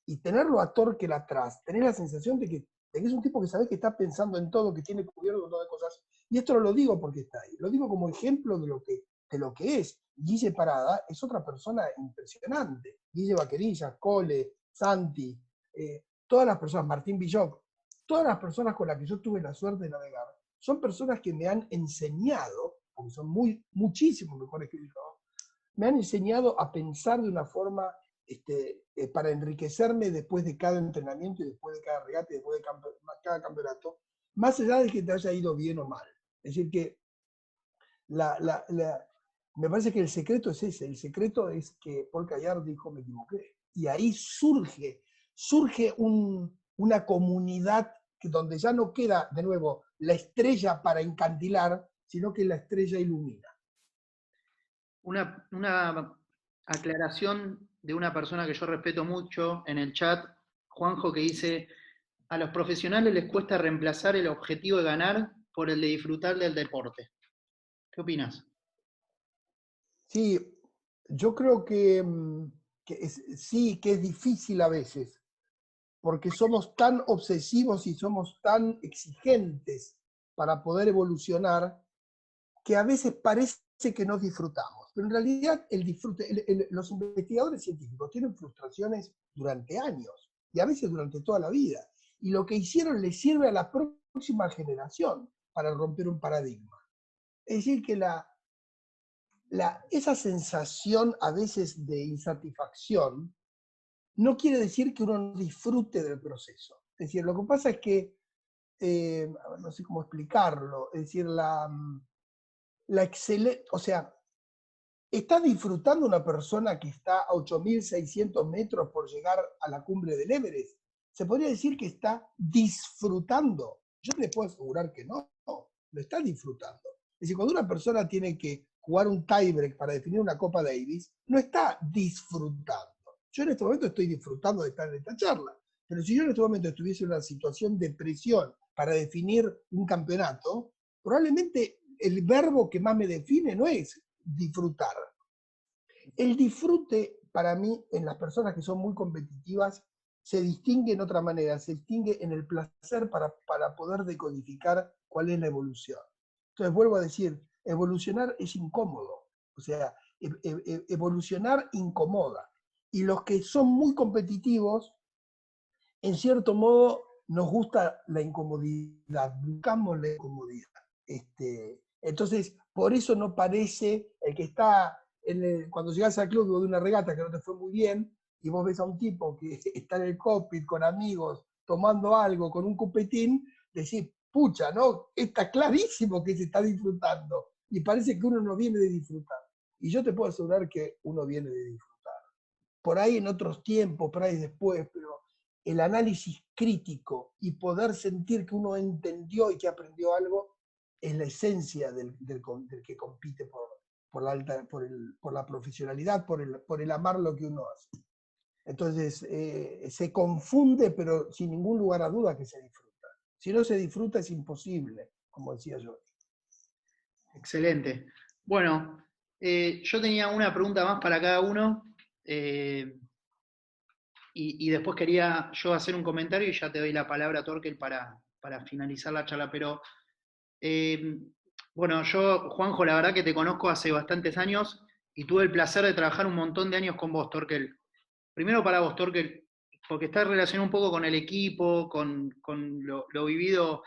A: y tenerlo a Torkel atrás, tener la sensación de que es un tipo que sabes que está pensando en todo, que tiene cubierto todo de cosas, y esto no lo digo porque está ahí, lo digo como ejemplo de lo que es. Guille Parada es otra persona impresionante. Guille Vaquerilla, Cole, Santi, todas las personas, Martín Billoc, todas las personas con las que yo tuve la suerte de navegar, son personas que me han enseñado, porque son muchísimo mejores que yo, me han enseñado a pensar de una forma para enriquecerme después de cada entrenamiento y después de cada regate y después de cada campeonato, más allá de que te haya ido bien o mal. Es decir, que me parece que el secreto es ese, el secreto es que Paul Cayard dijo me equivoqué. Y ahí surge una comunidad donde ya no queda, de nuevo, la estrella para encandilar, sino que la estrella ilumina.
B: Una aclaración de una persona que yo respeto mucho en el chat, Juanjo, que dice, a los profesionales les cuesta reemplazar el objetivo de ganar por el de disfrutar del deporte. ¿Qué opinas?
A: Sí, yo creo que sí, que es difícil a veces, porque somos tan obsesivos y somos tan exigentes para poder evolucionar, que a veces parece que no disfrutamos. Pero en realidad el disfrute, los investigadores científicos tienen frustraciones durante años y a veces durante toda la vida. Y lo que hicieron le sirve a la próxima generación para romper un paradigma. Es decir, que esa sensación a veces de insatisfacción no quiere decir que uno no disfrute del proceso. Es decir, lo que pasa es que, no sé cómo explicarlo, es decir, o sea, ¿está disfrutando una persona que está a 8.600 metros por llegar a la cumbre del Everest? Se podría decir que está disfrutando. Yo les puedo asegurar que no, lo está disfrutando. Es decir, cuando una persona tiene que jugar un tiebreak para definir una Copa Davis, no está disfrutando. Yo en este momento estoy disfrutando de estar en esta charla, pero si yo en este momento estuviese en una situación de presión para definir un campeonato, probablemente el verbo que más me define no es disfrutar. El disfrute, para mí, en las personas que son muy competitivas, se distingue en otra manera, se distingue en el placer para poder decodificar cuál es la evolución. Entonces, vuelvo a decir, evolucionar es incómodo, o sea, evolucionar incomoda. Y los que son muy competitivos, en cierto modo, nos gusta la incomodidad, buscamos la incomodidad. Entonces, por eso no parece el que está, cuando llegas al club de una regata que no te fue muy bien, y vos ves a un tipo que está en el cockpit con amigos, tomando algo, con un cupetín, decís, pucha, ¿no? Está clarísimo que se está disfrutando, y parece que uno no viene de disfrutar. Y yo te puedo asegurar que uno viene de disfrutar. Por ahí en otros tiempos, por ahí después, pero el análisis crítico y poder sentir que uno entendió y que aprendió algo, es la esencia del que compite por la profesionalidad, por el amar lo que uno hace. Entonces, se confunde, pero sin ningún lugar a duda que se disfruta. Si no se disfruta es imposible, como decía yo.
B: Excelente. Bueno, yo tenía una pregunta más para cada uno y después quería yo hacer un comentario y ya te doy la palabra, Torkel, para finalizar la charla. Pero bueno, yo, Juanjo, la verdad que te conozco hace bastantes años y tuve el placer de trabajar un montón de años con vos, Torkel. Primero para vos, Torkel, porque está relacionado un poco con el equipo, con lo vivido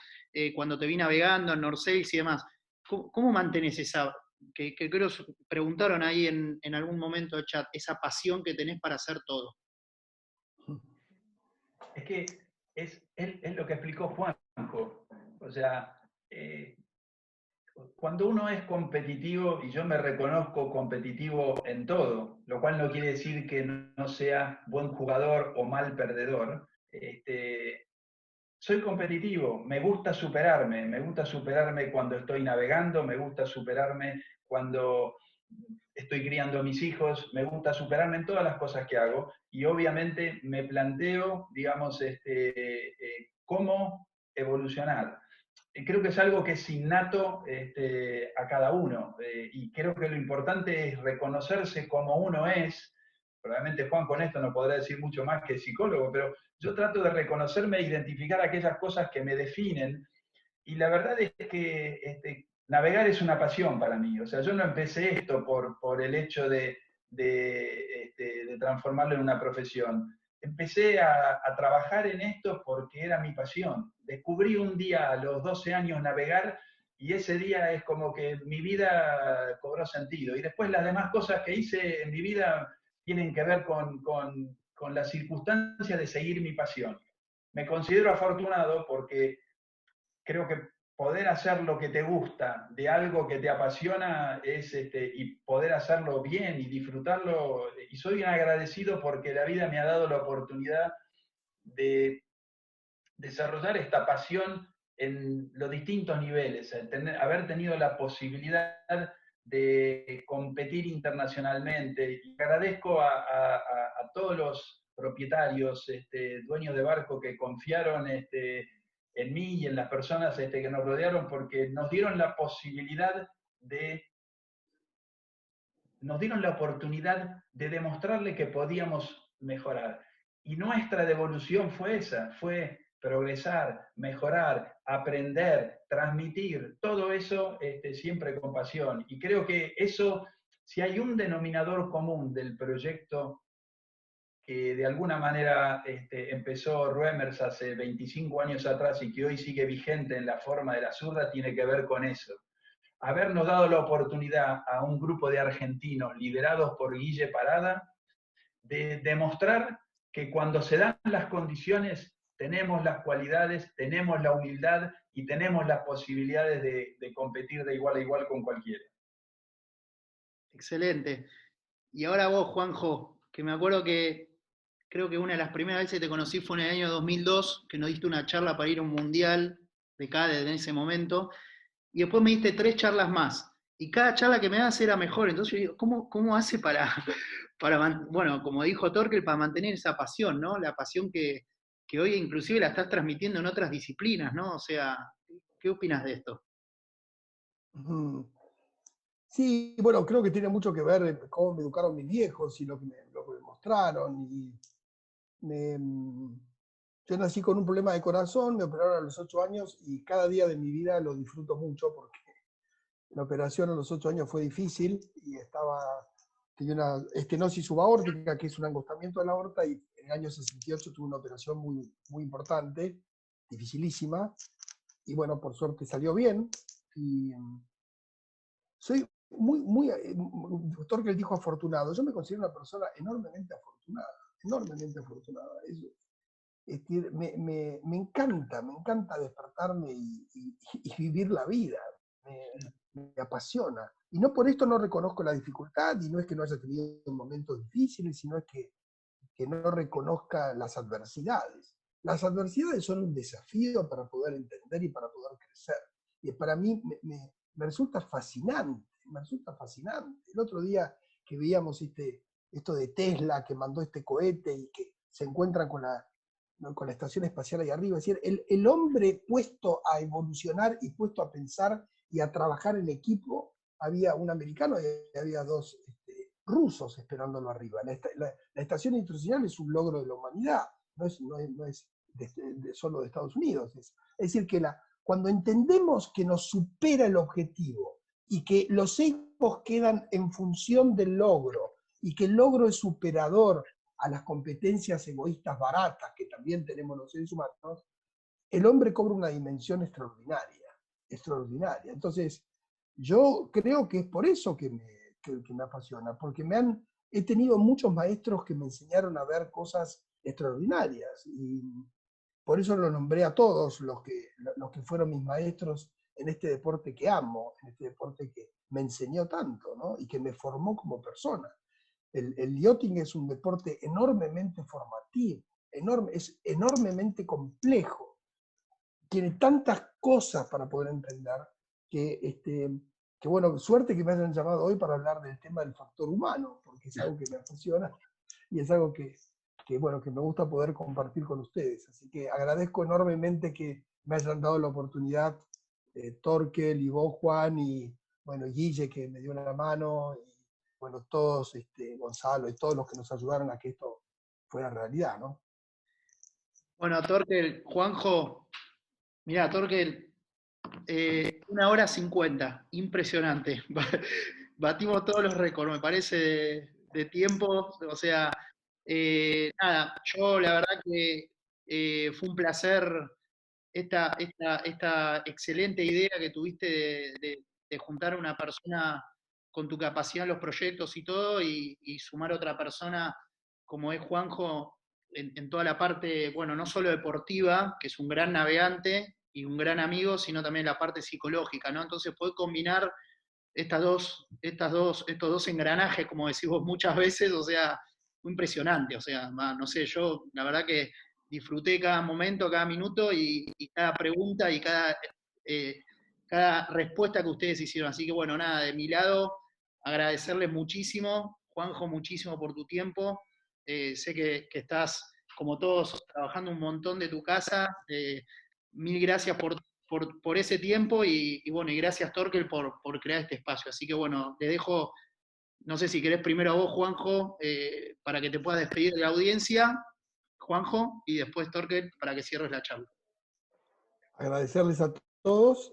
B: cuando te vi navegando en Norseis y demás. ¿Cómo mantenés esa, que creo preguntaron ahí en algún momento del chat, esa pasión que tenés para hacer todo?
C: Es que es lo que explicó Juanjo. O sea, cuando uno es competitivo, y yo me reconozco competitivo en todo, lo cual no quiere decir que no sea buen jugador o mal perdedor, soy competitivo, me gusta superarme cuando estoy navegando, me gusta superarme cuando estoy criando a mis hijos, me gusta superarme en todas las cosas que hago y obviamente me planteo, digamos, cómo evolucionar. Creo que es algo que es innato a cada uno y creo que lo importante es reconocerse como uno es. Probablemente Juan con esto no podrá decir mucho más que psicólogo, pero yo trato de reconocerme e identificar aquellas cosas que me definen y la verdad es que navegar es una pasión para mí. O sea, yo no empecé esto por el hecho de transformarlo en una profesión. Empecé a trabajar en esto porque era mi pasión. Descubrí un día a los 12 años navegar y ese día es como que mi vida cobró sentido. Y después las demás cosas que hice en mi vida tienen que ver con la circunstancia de seguir mi pasión. Me considero afortunado porque creo que poder hacer lo que te gusta de algo que te apasiona y poder hacerlo bien y disfrutarlo, y soy un agradecido porque la vida me ha dado la oportunidad de desarrollar esta pasión en los distintos niveles, haber tenido la posibilidad de competir internacionalmente. Y agradezco a todos los propietarios, dueños de barco que confiaron en mí y en las personas que nos rodearon, porque nos dieron la posibilidad nos dieron la oportunidad de demostrarle que podíamos mejorar. Y nuestra devolución fue esa, fue progresar, mejorar, aprender, transmitir, todo eso siempre con pasión. Y creo que eso, si hay un denominador común del proyecto que de alguna manera empezó Ruemers hace 25 años atrás y que hoy sigue vigente en la forma de la zurda, tiene que ver con eso. Habernos dado la oportunidad a un grupo de argentinos liderados por Guille Parada de demostrar que cuando se dan las condiciones tenemos las cualidades, tenemos la humildad y tenemos las posibilidades de competir de igual a igual con cualquiera.
B: Excelente. Y ahora vos, Juanjo, que me acuerdo que creo que una de las primeras veces que te conocí fue en el año 2002, que nos diste una charla para ir a un mundial de CADE en ese momento, y después me diste 3 charlas más, y cada charla que me das era mejor. Entonces yo digo, ¿cómo hace bueno, como dijo Torkel, para mantener esa pasión, ¿no? La pasión que hoy inclusive la estás transmitiendo en otras disciplinas, ¿no? O sea, ¿qué opinas de esto?
A: Sí, bueno, creo que tiene mucho que ver cómo me educaron mis viejos y lo que me mostraron. Yo nací con un problema de corazón, me operaron a los 8 años y cada día de mi vida lo disfruto mucho porque la operación a los 8 años fue difícil y tenía una estenosis subaórtica, que es un angostamiento de la aorta, y en el año 68 tuve una operación muy, muy importante, dificilísima, y bueno, por suerte salió bien. Y soy Torkel dijo afortunado. Yo me considero una persona enormemente afortunada, enormemente afortunada. Me encanta despertarme y vivir la vida. Me apasiona. Y no por esto no reconozco la dificultad, y no es que no haya tenido momentos difíciles, sino es que no reconozca las adversidades. Las adversidades son un desafío para poder entender y para poder crecer. y para mí me resulta fascinante, me resulta fascinante. El otro día que veíamos esto de Tesla, que mandó este cohete y que se encuentran con la estación espacial ahí arriba, es decir, el hombre puesto a evolucionar y puesto a pensar y a trabajar en equipo, había un americano y había dos rusos esperándolo arriba. La estación internacional es un logro de la humanidad, no es solo de Estados Unidos. Es decir, que cuando entendemos que nos supera el objetivo y que los hechos quedan en función del logro y que el logro es superador a las competencias egoístas baratas que también tenemos los seres humanos, el hombre cobra una dimensión extraordinaria, extraordinaria. Entonces, yo creo que es por eso que me apasiona, porque he tenido muchos maestros que me enseñaron a ver cosas extraordinarias, y por eso lo nombré a todos los que fueron mis maestros en este deporte que amo, en este deporte que me enseñó tanto, ¿no? Y que me formó como persona. El yachting es un deporte enormemente formativo, es enormemente complejo, tiene tantas cosas para poder entender que bueno, suerte que me hayan llamado hoy para hablar del tema del factor humano, porque es algo que me apasiona y es algo que bueno, que me gusta poder compartir con ustedes. Así que agradezco enormemente que me hayan dado la oportunidad, Torkel y vos, Juan, y bueno, Guille, que me dio una mano, y bueno, todos, Gonzalo y todos los que nos ayudaron a que esto fuera realidad, ¿no?
B: Bueno, Torkel, Juanjo, mirá, Torkel, 1 hora 50, impresionante. Batimos todos los récords, me parece, de tiempo. O sea, nada, yo la verdad que fue un placer esta excelente idea que tuviste de juntar a una persona con tu capacidad en los proyectos y todo, y sumar a otra persona como es Juanjo en toda la parte, bueno, no solo deportiva, que es un gran navegante y un gran amigo, sino también la parte psicológica, ¿no? Entonces poder combinar estos dos engranajes, como decís vos muchas veces, o sea, fue impresionante, o sea, no sé, yo la verdad que disfruté cada momento, cada minuto y cada pregunta y cada respuesta que ustedes hicieron. Así que bueno, nada, de mi lado, agradecerles muchísimo, Juanjo, muchísimo por tu tiempo. Sé que estás, como todos, trabajando un montón de tu casa. Mil gracias por ese tiempo y bueno, y gracias Torkel por crear este espacio. Así que bueno, te dejo, no sé si querés primero a vos, Juanjo, para que te puedas despedir de la audiencia, Juanjo, y después Torkel para que cierres la charla.
A: Agradecerles a todos,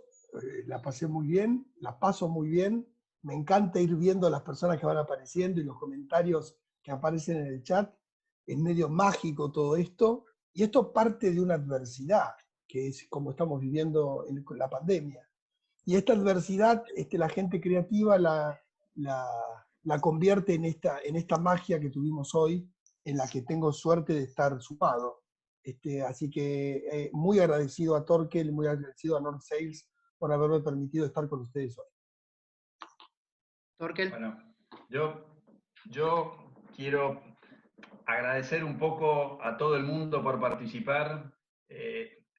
A: la pasé muy bien, la paso muy bien, me encanta ir viendo las personas que van apareciendo y los comentarios que aparecen en el chat, es medio mágico todo esto, y esto parte de una adversidad, que es como estamos viviendo con la pandemia. Y esta adversidad, la gente creativa la convierte en esta magia que tuvimos hoy, en la que tengo suerte de estar sumado. Así que muy agradecido a Torkel, muy agradecido a North Sales por haberme permitido estar con ustedes hoy.
B: Torkel.
C: Bueno, yo quiero agradecer un poco a todo el mundo por participar.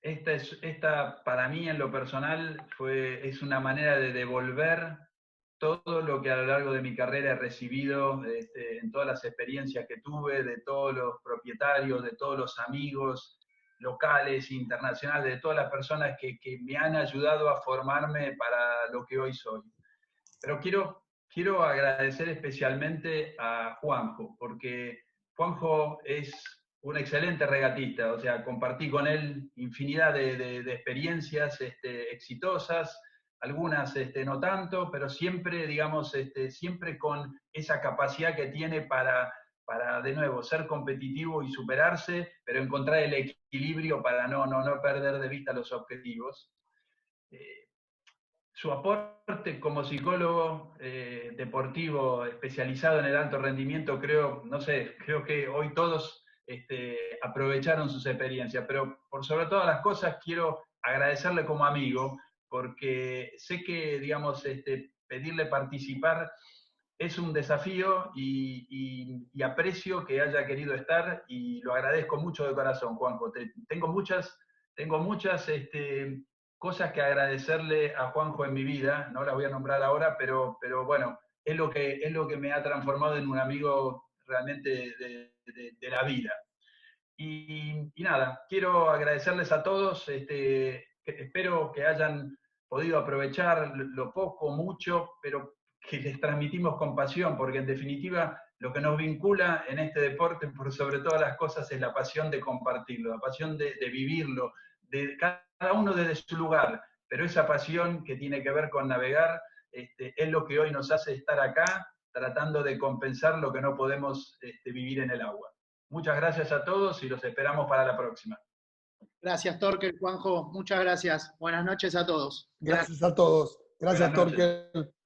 C: Esta para mí en lo personal es una manera de devolver todo lo que a lo largo de mi carrera he recibido, en todas las experiencias que tuve, de todos los propietarios, de todos los amigos locales, internacionales, de todas las personas que me han ayudado a formarme para lo que hoy soy. Pero quiero agradecer especialmente a Juanjo, porque Juanjo es un excelente regatista, o sea, compartí con él infinidad de experiencias exitosas, algunas no tanto, pero siempre, digamos, siempre con esa capacidad que tiene para, de nuevo, ser competitivo y superarse, pero encontrar el equilibrio para no perder de vista los objetivos. Su aporte como psicólogo deportivo especializado en el alto rendimiento, creo que hoy todos aprovecharon sus experiencias, pero por sobre todas las cosas quiero agradecerle como amigo, porque sé que, digamos, pedirle participar es un desafío y aprecio que haya querido estar y lo agradezco mucho de corazón, Juanjo. Tengo muchas cosas que agradecerle a Juanjo en mi vida, no las voy a nombrar ahora, pero bueno, es lo que me ha transformado en un amigo realmente de la vida. Y nada, quiero agradecerles a todos, espero que hayan podido aprovechar lo poco, mucho, pero que les transmitimos con pasión, porque en definitiva lo que nos vincula en este deporte, por sobre todas las cosas, es la pasión de compartirlo, la pasión de vivirlo, de cada uno desde su lugar, pero esa pasión que tiene que ver con navegar es lo que hoy nos hace estar acá, tratando de compensar lo que no podemos vivir en el agua. Muchas gracias a todos y los esperamos para la próxima.
B: Gracias, Torkel, Juanjo, muchas gracias. Buenas noches a todos.
A: Gracias a todos. Gracias,
C: Buenas noches.
A: Torkel.